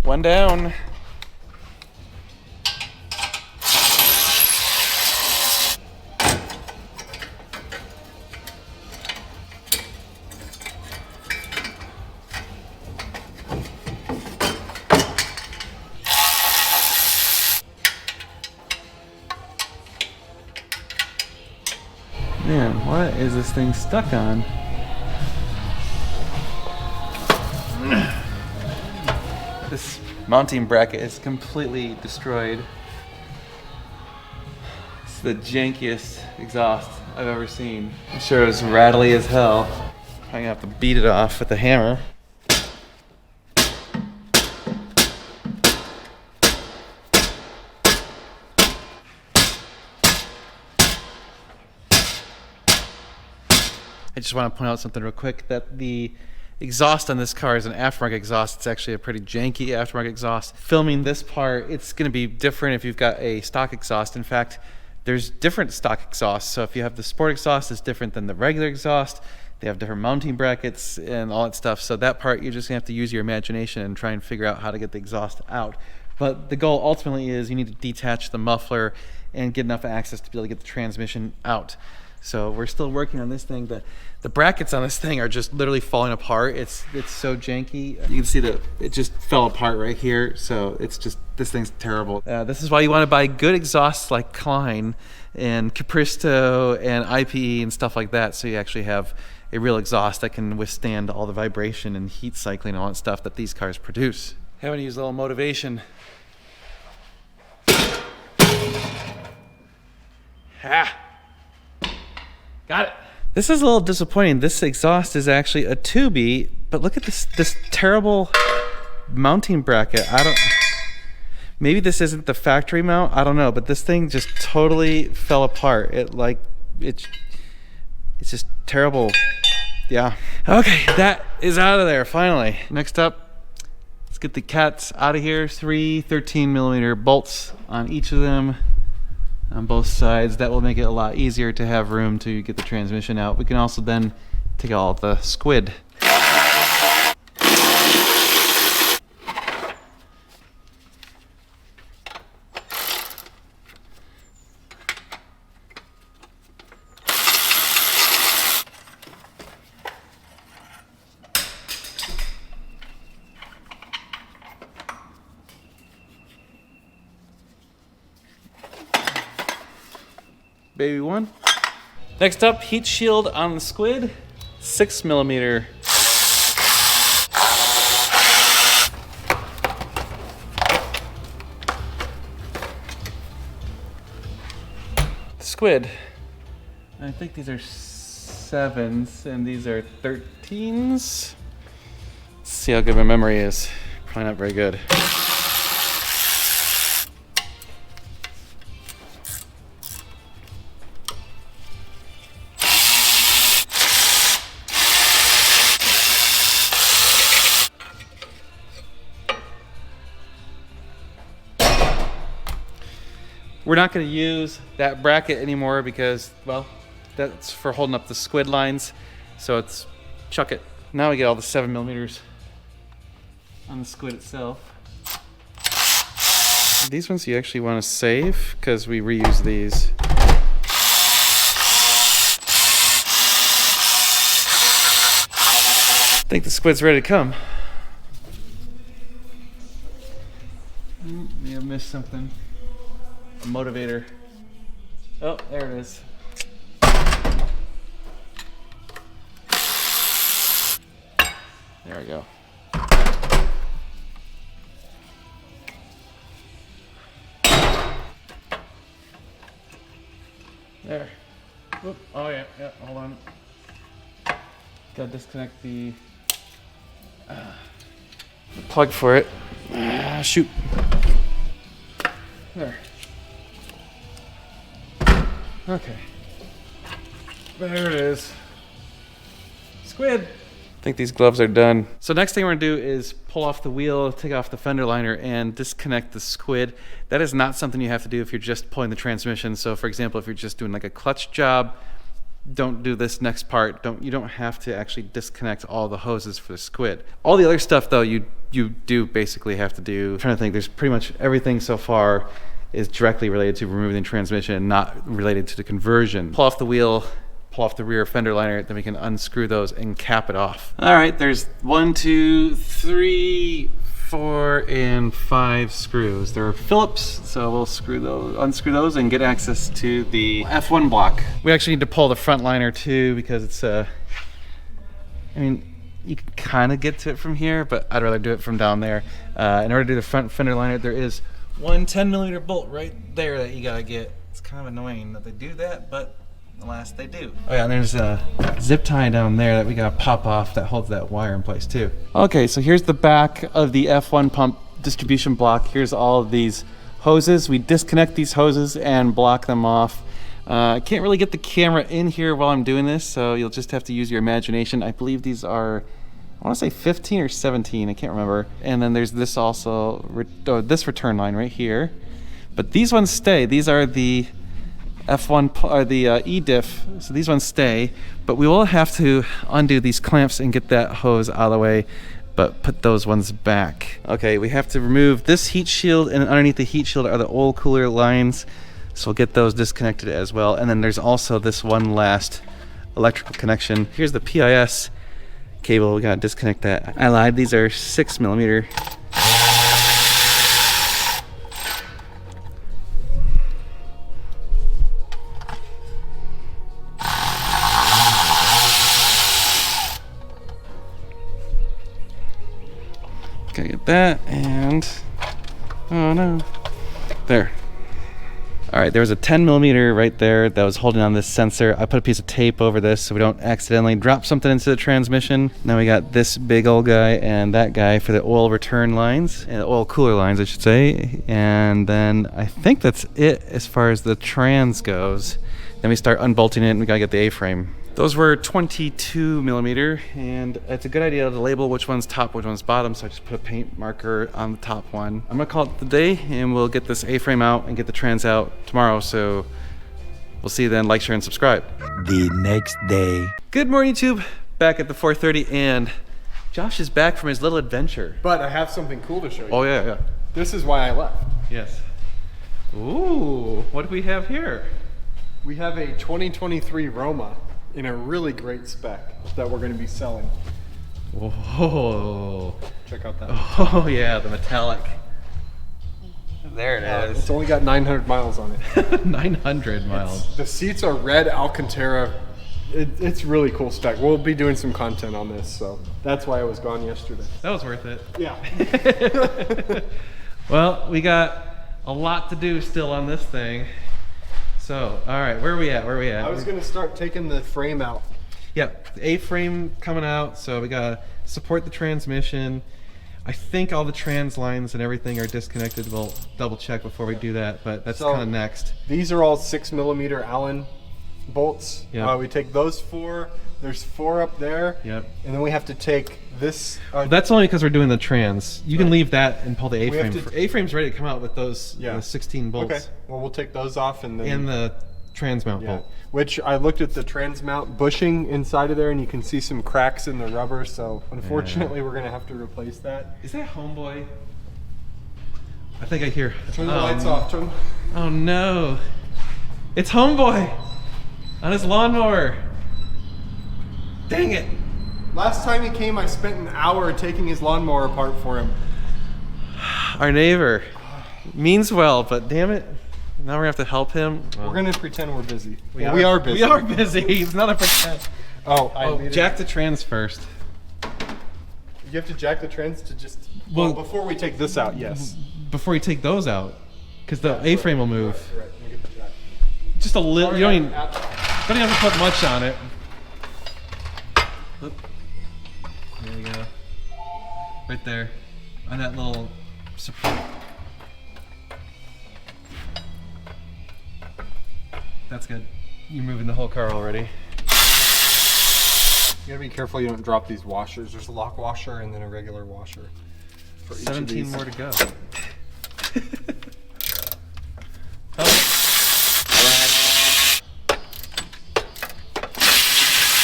One down. Man, what is this thing stuck on? This mounting bracket is completely destroyed. It's the jankiest exhaust I've ever seen. I'm sure it was rattly as hell. I'm gonna have to beat it off with a hammer. I just want to point out something real quick, that the exhaust on this car is an aftermarket exhaust. It's actually a pretty janky aftermarket exhaust. Filming this part, it's going to be different if you've got a stock exhaust. In fact, there's different stock exhausts. So if you have the sport exhaust, it's different than the regular exhaust. They have different mounting brackets and all that stuff. So that part, you're just going to have to use your imagination and try and figure out how to get the exhaust out. But the goal ultimately is you need to detach the muffler and get enough access to be able to get the transmission out. So we're still working on this thing, but the brackets on this thing are just literally falling apart. It's so janky. You can see that it just fell apart right here. So it's just, this thing's terrible. This is why you want to buy good exhausts like Klein and Capristo and IPE and stuff like that. So you actually have a real exhaust that can withstand all the vibration and heat cycling and all that stuff that these cars produce. Having to use a little motivation. Ha! Got it. This is a little disappointing. This exhaust is actually a tubey, but look at this terrible mounting bracket. Maybe this isn't the factory mount. I don't know, but this thing just totally fell apart. It's just terrible. Yeah. Okay, that is out of there finally. Next up, let's get the cats out of here. 3 13mm bolts on each of them. On both sides. That will make it a lot easier to have room to get the transmission out. We can also then take out the squid. Baby one. Next up, heat shield on the squid, 6mm. Squid. I think these are 7s and these are 13s. Let's see how good my memory is. Probably not very good. We're not going to use that bracket anymore because, well, that's for holding up the squid lines. So it's chuck it. Now we get all the 7mm on the squid itself. These ones you actually want to save because we reuse these. I think the squid's ready to come. May have missed something. A motivator. Oh, there it is. There we go. There. Oop. Oh yeah, yeah, hold on. Gotta disconnect the plug for it. Shoot. There. Okay. There it is. Squid. I think these gloves are done. So next thing we're gonna do is pull off the wheel, take off the fender liner, and disconnect the squid. That is not something you have to do if you're just pulling the transmission. So for example, if you're just doing like a clutch job, don't do this next part. You don't have to actually disconnect all the hoses for the squid. All the other stuff though, you do basically have to do. I'm trying to think, there's pretty much everything so far is directly related to removing the transmission and not related to the conversion. Pull off the wheel, pull off the rear fender liner, then we can unscrew those and cap it off. All right, there's 1, 2, 3, 4, and 5 screws. They're Phillips, so we'll unscrew those and get access to the F1 block. We actually need to pull the front liner too because it's I mean, you can kind of get to it from here, but I'd rather do it from down there. In order to do the front fender liner, there is one 10mm bolt right there that you gotta get. It's kind of annoying that they do that, but alas, they do. Oh yeah, and there's a zip tie down there that we gotta pop off that holds that wire in place too. Okay, so here's the back of the F1 pump distribution block. Here's all of these hoses. We disconnect these hoses and block them off. I can't really get the camera in here while I'm doing this, so you'll just have to use your imagination. I believe these are, I want to say 15 or 17, I can't remember. And then there's this also, this return line right here. But these ones stay. These are the F1 or the E-diff, so these ones stay. But we will have to undo these clamps and get that hose out of the way, but put those ones back. Okay, we have to remove this heat shield, and underneath the heat shield are the oil cooler lines. So we'll get those disconnected as well. And then there's also this one last electrical connection. Here's the PIS cable, we gotta disconnect that. I lied, these are 6mm. Gotta get that, and oh no, there. All right, there was a 10mm right there that was holding on this sensor. I put a piece of tape over this so we don't accidentally drop something into the transmission. Now we got this big old guy and that guy for the oil return lines, and oil cooler lines, I should say. And then I think that's it as far as the trans goes. Then we start unbolting it and we gotta get the A-frame. Those were 22mm, and it's a good idea to label which one's top, which one's bottom, so I just put a paint marker on the top one. I'm gonna call it the day, and we'll get this A-frame out and get the trans out tomorrow, so we'll see you then. Like, share, and subscribe. The next day. Good morning, YouTube. Back at the 4:30, and Josh is back from his little adventure. But I have something cool to show you. Oh, yeah, yeah. This is why I left. Yes. Ooh, what do we have here? We have a 2023 Roma in a really great spec that we're going to be selling. Whoa. Check out that. Oh, yeah, the metallic. There it is. It's only got 900 miles on it. 900 miles. The seats are red Alcantara. It's really cool spec. We'll be doing some content on this, so that's why I was gone yesterday. That was worth it. Yeah. Well, we got a lot to do still on this thing. So, all right, where are we at? I was going to start taking the frame out. Yeah, the A-frame coming out, so we gotta support the transmission. I think all the trans lines and everything are disconnected. We'll double check before we do that, but that's kind of next. These are all 6mm Allen bolts. Yeah. We take those 4. There's 4 up there. Yep. And then we have to take this. That's only because we're doing the trans. You can leave that and pull the have A-frame. to- A-frame's ready to come out with those 16 bolts. Okay. Well, we'll take those off and then. And the trans mount Yeah. bolt. Which I looked at the trans mount bushing inside of there, and you can see some cracks in the rubber. So unfortunately, we're gonna have to replace that. Is that Homeboy? I think I hear. Turn the lights off. Turn. Oh no! It's Homeboy on his lawnmower. Dang it! Last time he came, I spent an hour taking his lawnmower apart for him. Our neighbor means well, but damn it! Now we're gonna have to help him. We're gonna pretend we're busy. We we are busy. We are busy. It's not a pretend. Oh, Jack the trans first. You have to jack the trans to just. Well- Well, before we take this out, yes. Before you take those out, because the A-frame will move. Right, let me get the jack. Just a little. You don't even have to put much on it. Oop. There you go. Right there, on that little support. That's good. You're moving the whole car already. You gotta be careful you don't drop these washers. There's a lock washer and then a regular washer. For each of 17 these. more to go.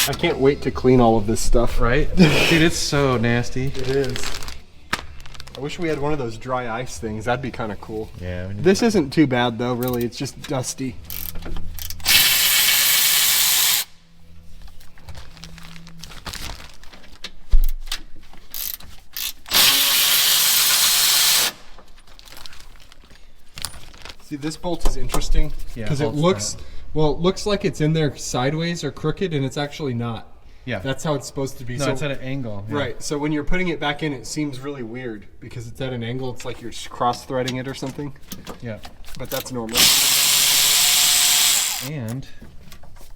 I can't wait to clean all of this stuff. Right? Dude, it's so nasty. It is. I wish we had one of those dry ice things. That'd be kind of cool. Yeah. This isn't too bad though, really. It's just dusty. See, this bolt is interesting Yeah, because it bolt's looks, well, it looks like it's in there sideways or crooked, and it's actually not. Yeah. That's how it's supposed to be. No, So- it's at an angle. Yeah. Right. So when you're putting it back in, it seems really weird because it's at an angle. It's like you're cross-threading it or something. Yeah. But that's normal. And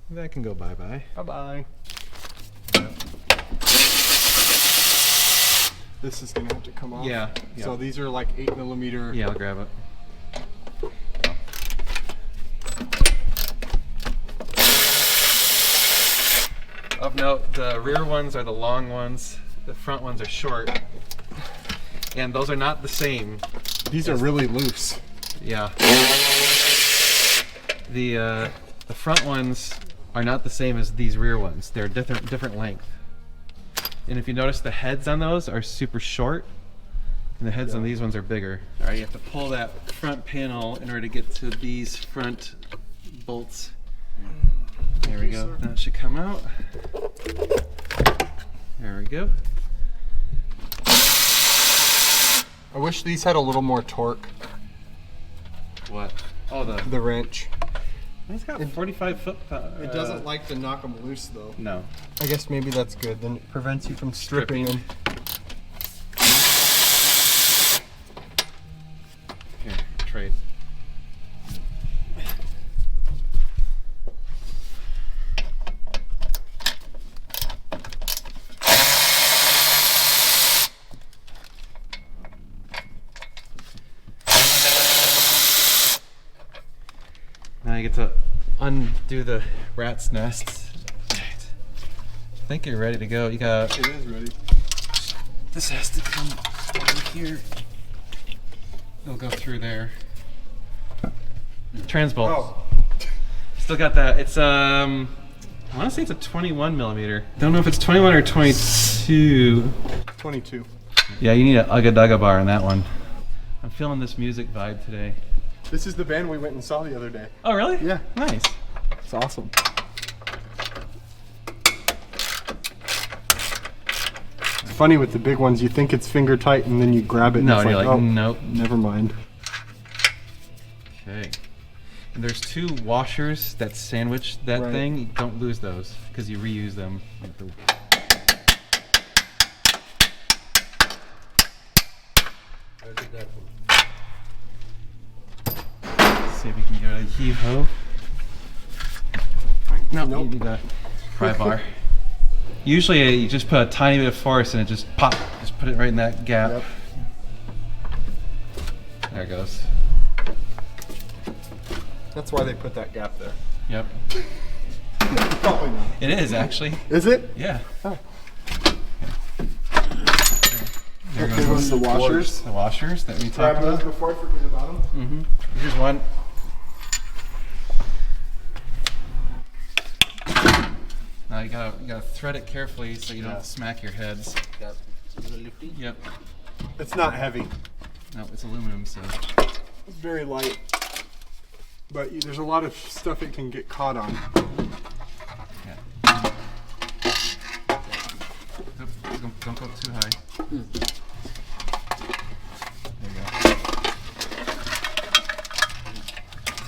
that can go bye-bye. Bye-bye. This is gonna have to come off. Yeah. So these are like 8mm. Yeah, I'll grab it. Of note, the rear ones are the long ones, the front ones are short. And those are not the same. These are really loose. Yeah. The front ones are not the same as these rear ones. They're different length. And if you notice, the heads on those are super short, and the heads on these ones are bigger. All right, you have to pull that front panel in order to get to these front bolts. There we go. That should come out. There we go. I wish these had a little more torque. What? Oh, The wrench. it's got 45 foot. It doesn't like to knock them loose though. No. I guess maybe that's good. Then it prevents you from stripping them. Here, trade. Now you get to undo the rat's nest. I think you're ready to go. You got. It is ready. This has to come over here. It'll go through there. Transbolt. Oh. Still got that. It's I want to say it's a 21mm. Don't know if it's 21 or 22. 22. Yeah, you need a Ugga Dugga bar in that one. I'm feeling this music vibe today. This is the band we went and saw the other day. Oh, really? Yeah. Nice. It's awesome. Funny with the big ones, you think it's finger tight and then you grab it and No, it's and you're like, oh, nope. never mind. Okay. And there's two washers that sandwich that Right. thing. You don't lose those because you reuse them. See if we can give it a heave ho. No, Nope. you need a pry bar. Usually you just put a tiny bit of force and it just pop. Just put it right in that gap. Yep. There it goes. That's why they put that gap there. Yep. Probably not. It is actually. Is it? Yeah. Oh. There There goes the washers. The washers that we Grab talked those about. before I forget about them. Here's one. Now you gotta thread it carefully so you don't smack your heads. Yep. It's not heavy. No, it's aluminum, so. It's very light. But there's a lot of stuff it can get caught on. Yeah. Oop, don't go too high. There you go.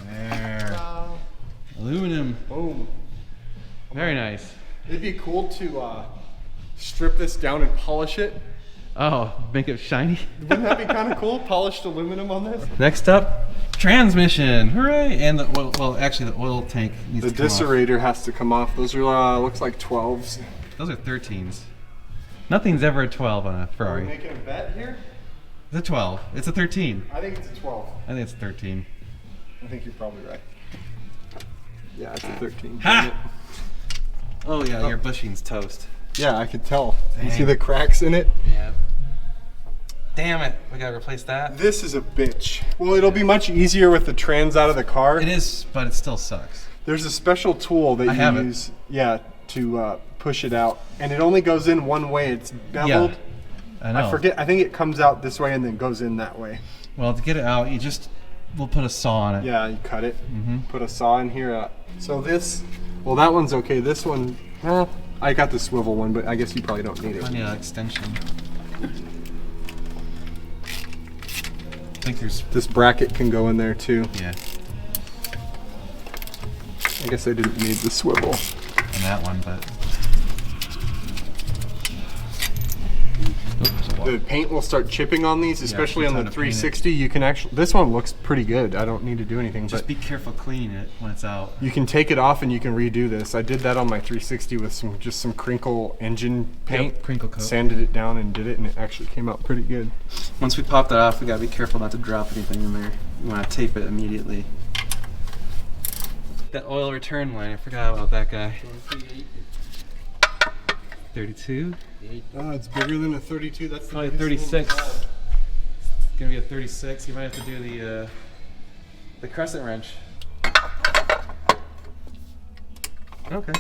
There. Aluminum. Boom. Very nice. It'd be cool to strip this down and polish it. Oh, make it shiny. Wouldn't that be kind of cool? Polished aluminum on this? Next up, Transmission, hooray! And the oil, well, actually the oil tank needs The to come off. disserator has to come off. Those are looks like 12s. Those are 13s. Nothing's ever a 12 on a Are we Ferrari. making a bet here? It's a 12. It's a 13. I think it's a 12. I think it's 13. I think you're probably right. Yeah, it's a 13. Ha! Oh yeah, your bushing's toast. Yeah, I could tell. You see Dang. the cracks in it? Yeah. Damn it, we gotta replace that. This is a bitch. Well, it'll be much easier with the trans out of the car. It is, but it still sucks. There's a special tool that I have you it. use, yeah, to push it out, and it only goes in one way. It's beveled. I know. I forget. I think it comes out this way and then goes in that way. Well, to get it out, we'll put a saw on it. Yeah, you cut it. Put a saw in here. So this, well, that one's okay. This one, well, I got the swivel one, but I guess you probably don't need I it. need an extension. I think there's, This bracket can go in there too. yeah, I guess I didn't need the swivel. on that one, but. The paint will start chipping on these, especially it's on the time to paint it. 360. You can actually, this one looks pretty good. I don't need to do anything, Just but be careful cleaning it when it's out. you can take it off and you can redo this. I did that on my 360 with some crinkle engine paint. crinkle coat. Sanded it down and did it, and it actually came out pretty good. Once we pop that off, we gotta be careful not to drop anything in there. You wanna tape it immediately. That oil return line, I forgot about that guy. 32? Oh, it's bigger than a 32. That's Probably 36. It's gonna be a 36. You might have to do the crescent wrench. Okay.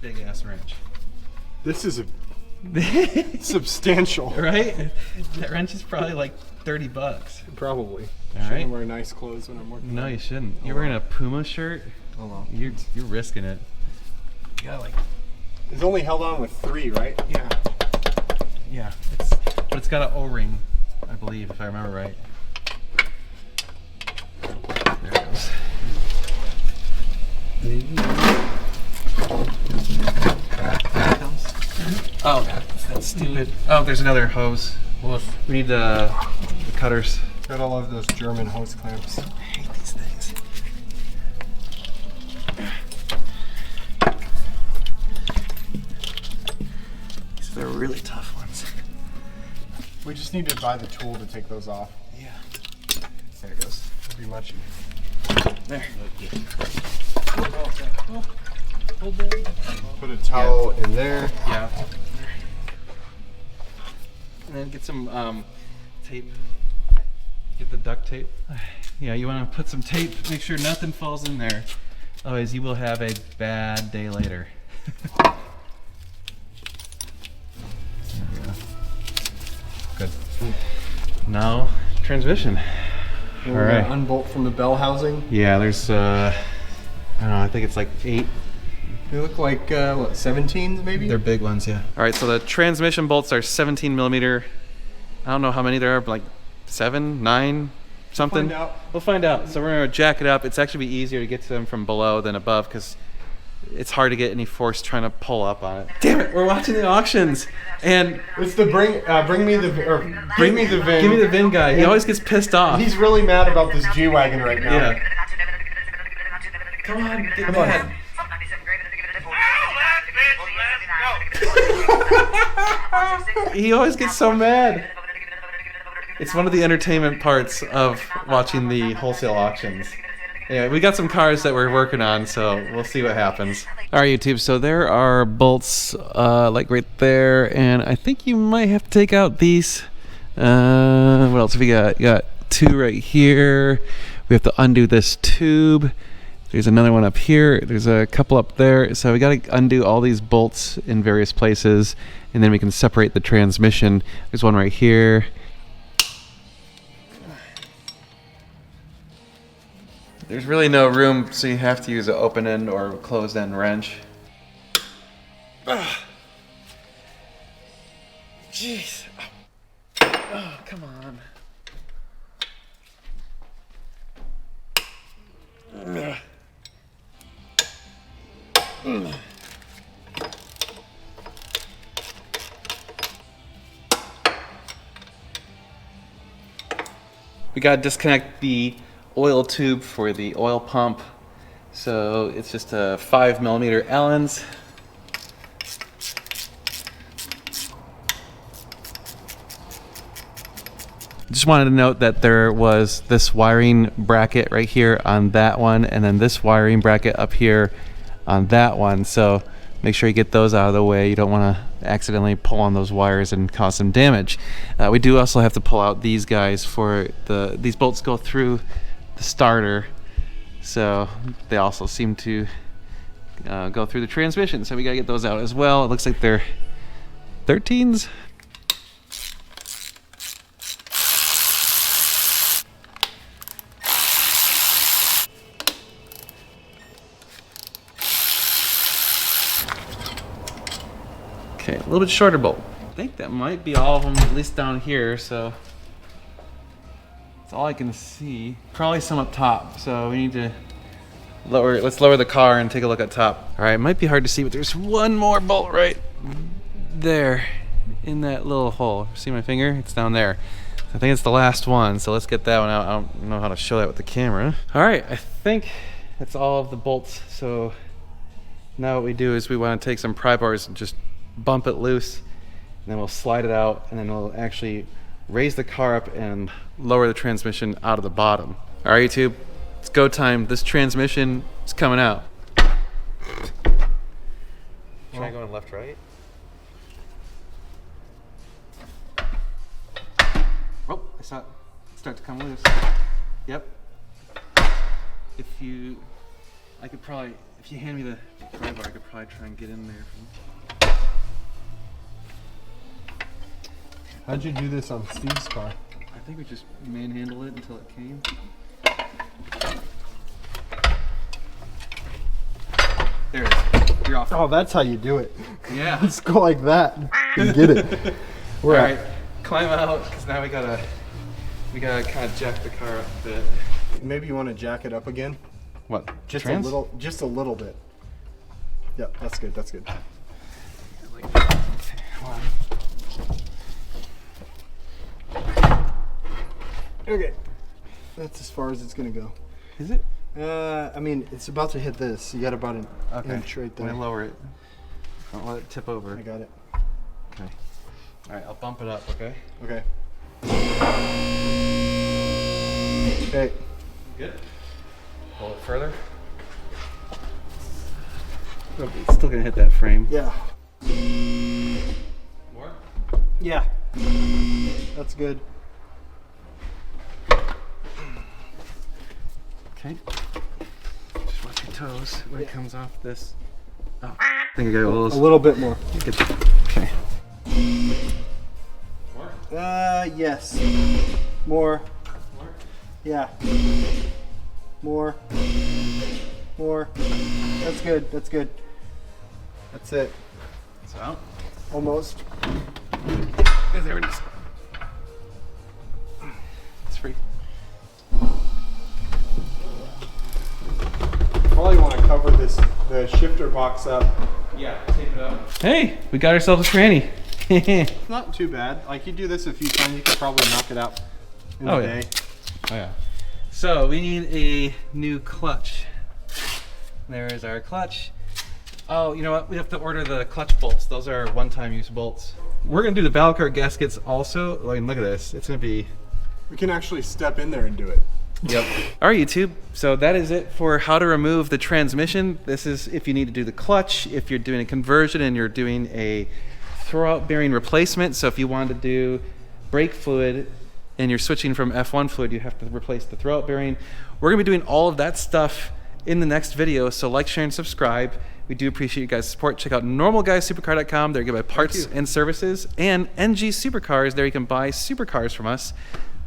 Big ass wrench. This is a substantial. Right? That wrench is probably like $30. Probably. All Shouldn't right. wear nice clothes when I'm working. No, you shouldn't. You're wearing a Puma shirt. Oh well. You're risking it. You gotta like. It's only held on with 3, right? Yeah. Yeah. But it's got an O-ring, I believe, if I remember right. There it goes. Oh, that's stupid. Oh, there's another hose. We need the cutters. Gotta love those German hose clamps. I hate these things. These are really tough ones. We just need to buy the tool to take those off. Yeah. There it goes. It'd be much. There. Put a towel in there. Yeah. And then get some tape. Get the duct tape. Yeah, you want to put some tape, make sure nothing falls in there. Otherwise, you will have a bad day later. Good. Now, transmission. All right. Unbolt from the bell housing. Yeah, there's, I don't know, I think it's like 8. They look like what, 17s maybe? They're big ones, yeah. All right, so the transmission bolts are 17 millimeter. I don't know how many there are, but like 7, 9, something. Find out. We'll find out. So we're gonna jack it up. It's actually be easier to get to them from below than above because it's hard to get any force trying to pull up on it. Damn it! We're watching the auctions, and It's the bring me the VIN. give me the VIN guy. He always gets pissed off. He's really mad about this G wagon right now. Yeah. Come on, get mad. He always gets so mad. It's one of the entertainment parts of watching the wholesale auctions. Anyway, we got some cars that we're working on, so we'll see what happens. All right, YouTube. So there are bolts, like right there, and I think you might have to take out these. What else have we got? You got 2 right here. We have to undo this tube. There's another one up here. There's a couple up there. So we got to undo all these bolts in various places, and then we can separate the transmission. There's one right here. There's really no room, so you have to use an open end or closed end wrench. Jeez. Oh, come on. We got to disconnect the oil tube for the oil pump. So it's just a 5mm Allen's. Just wanted to note that there was this wiring bracket right here on that one, and then this wiring bracket up here on that one. So make sure you get those out of the way. You don't want to accidentally pull on those wires and cause some damage. We do also have to pull out these guys for these bolts go through the starter, so they also seem to go through the transmission. So we gotta get those out as well. It looks like they're 13s. Okay, a little bit shorter bolt. I think that might be all of them, at least down here, so that's all I can see. Probably some up top, so we need to let's lower the car and take a look at top. All right, it might be hard to see, but there's one more bolt right there in that little hole. See my finger? It's down there. I think it's the last one, so let's get that one out. I don't know how to show that with the camera. All right, I think that's all of the bolts. So now what we do is we want to take some pry bars and just bump it loose, and then we'll slide it out, and then we'll actually raise the car up and lower the transmission out of the bottom. All right, YouTube, it's go time. This transmission is coming out. Try going left, right. Oh, I saw it start to come loose. Yep. If you hand me the pry bar, I could probably try and get in there. How'd you do this on Steve's car? I think we just manhandled it until it came. There it is. You're off. Oh, that's how you do it. Yeah. Let's go like that and get it. All right, climb out, because now we gotta kind of jack the car up a bit. Maybe you want to jack it up again? What? Just Trans? just a little bit. Yep, that's good. That's good. Okay, that's as far as it's gonna go. Is it? I mean, it's about to hit this. You got about an inch right there. Let me lower it. Don't let it tip over. I got it. Okay. All right, I'll bump it up. Okay. Okay. Okay. Good. Pull it further. Oh, it's still gonna hit that frame. Yeah. More. Yeah. That's good. Okay. Just watch your toes when it comes off this. Oh, I think I got a A little bit more. Okay. More? Yes. More. More? Yeah. More. More. That's good. That's good. That's it. It's out. Almost. There it is. It's free. Probably want to cover the shifter box up. Yeah, tape it up. Hey, we got ourselves a tranny. It's not too bad. Like, you do this a few times, you could probably knock it out in a day. Oh yeah. So we need a new clutch. There is our clutch. Oh, you know what? We have to order the clutch bolts. Those are one-time use bolts. We're gonna do the Valcar gaskets also. I mean, look at this. It's gonna be. We can actually step in there and do it. Yep. All right, YouTube. So that is it for how to remove the transmission. This is if you need to do the clutch, if you're doing a conversion and you're doing a throwout bearing replacement. So if you want to do brake fluid and you're switching from F1 fluid, you have to replace the throwout bearing. We're gonna be doing all of that stuff in the next video. So like, share, and subscribe. We do appreciate you guys' support. Check out normalguysupercar.com. There you can buy parts and services, and NG Supercars. There you can buy supercars from us.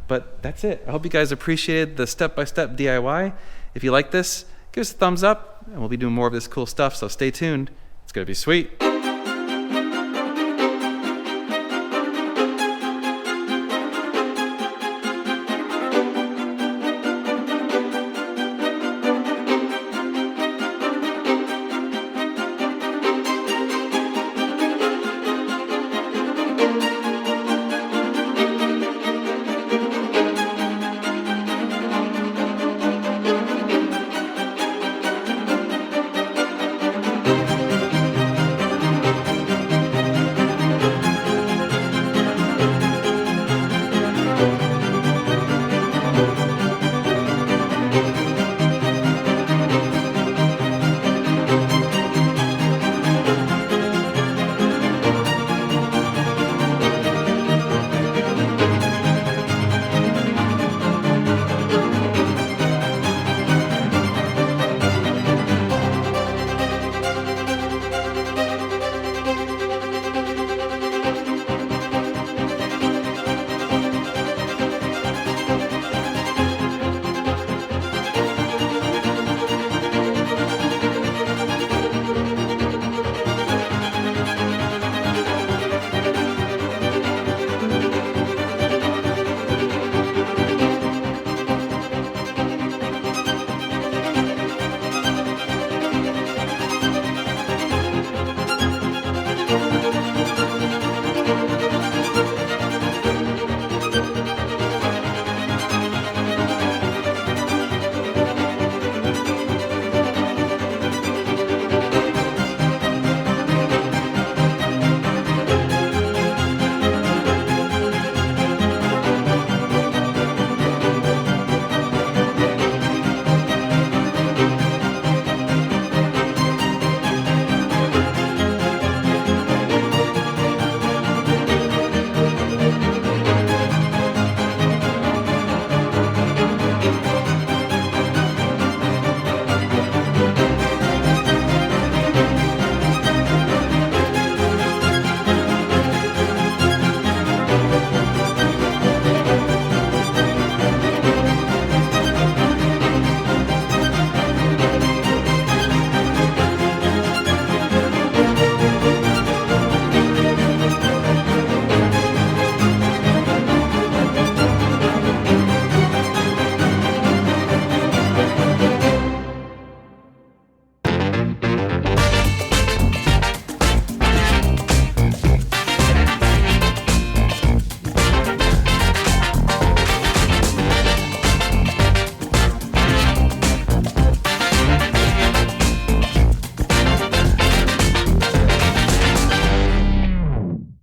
But that's it. I hope you guys appreciated the step-by-step DIY. If you like this, give us a thumbs up, and we'll be doing more of this cool stuff, so stay tuned. It's gonna be sweet.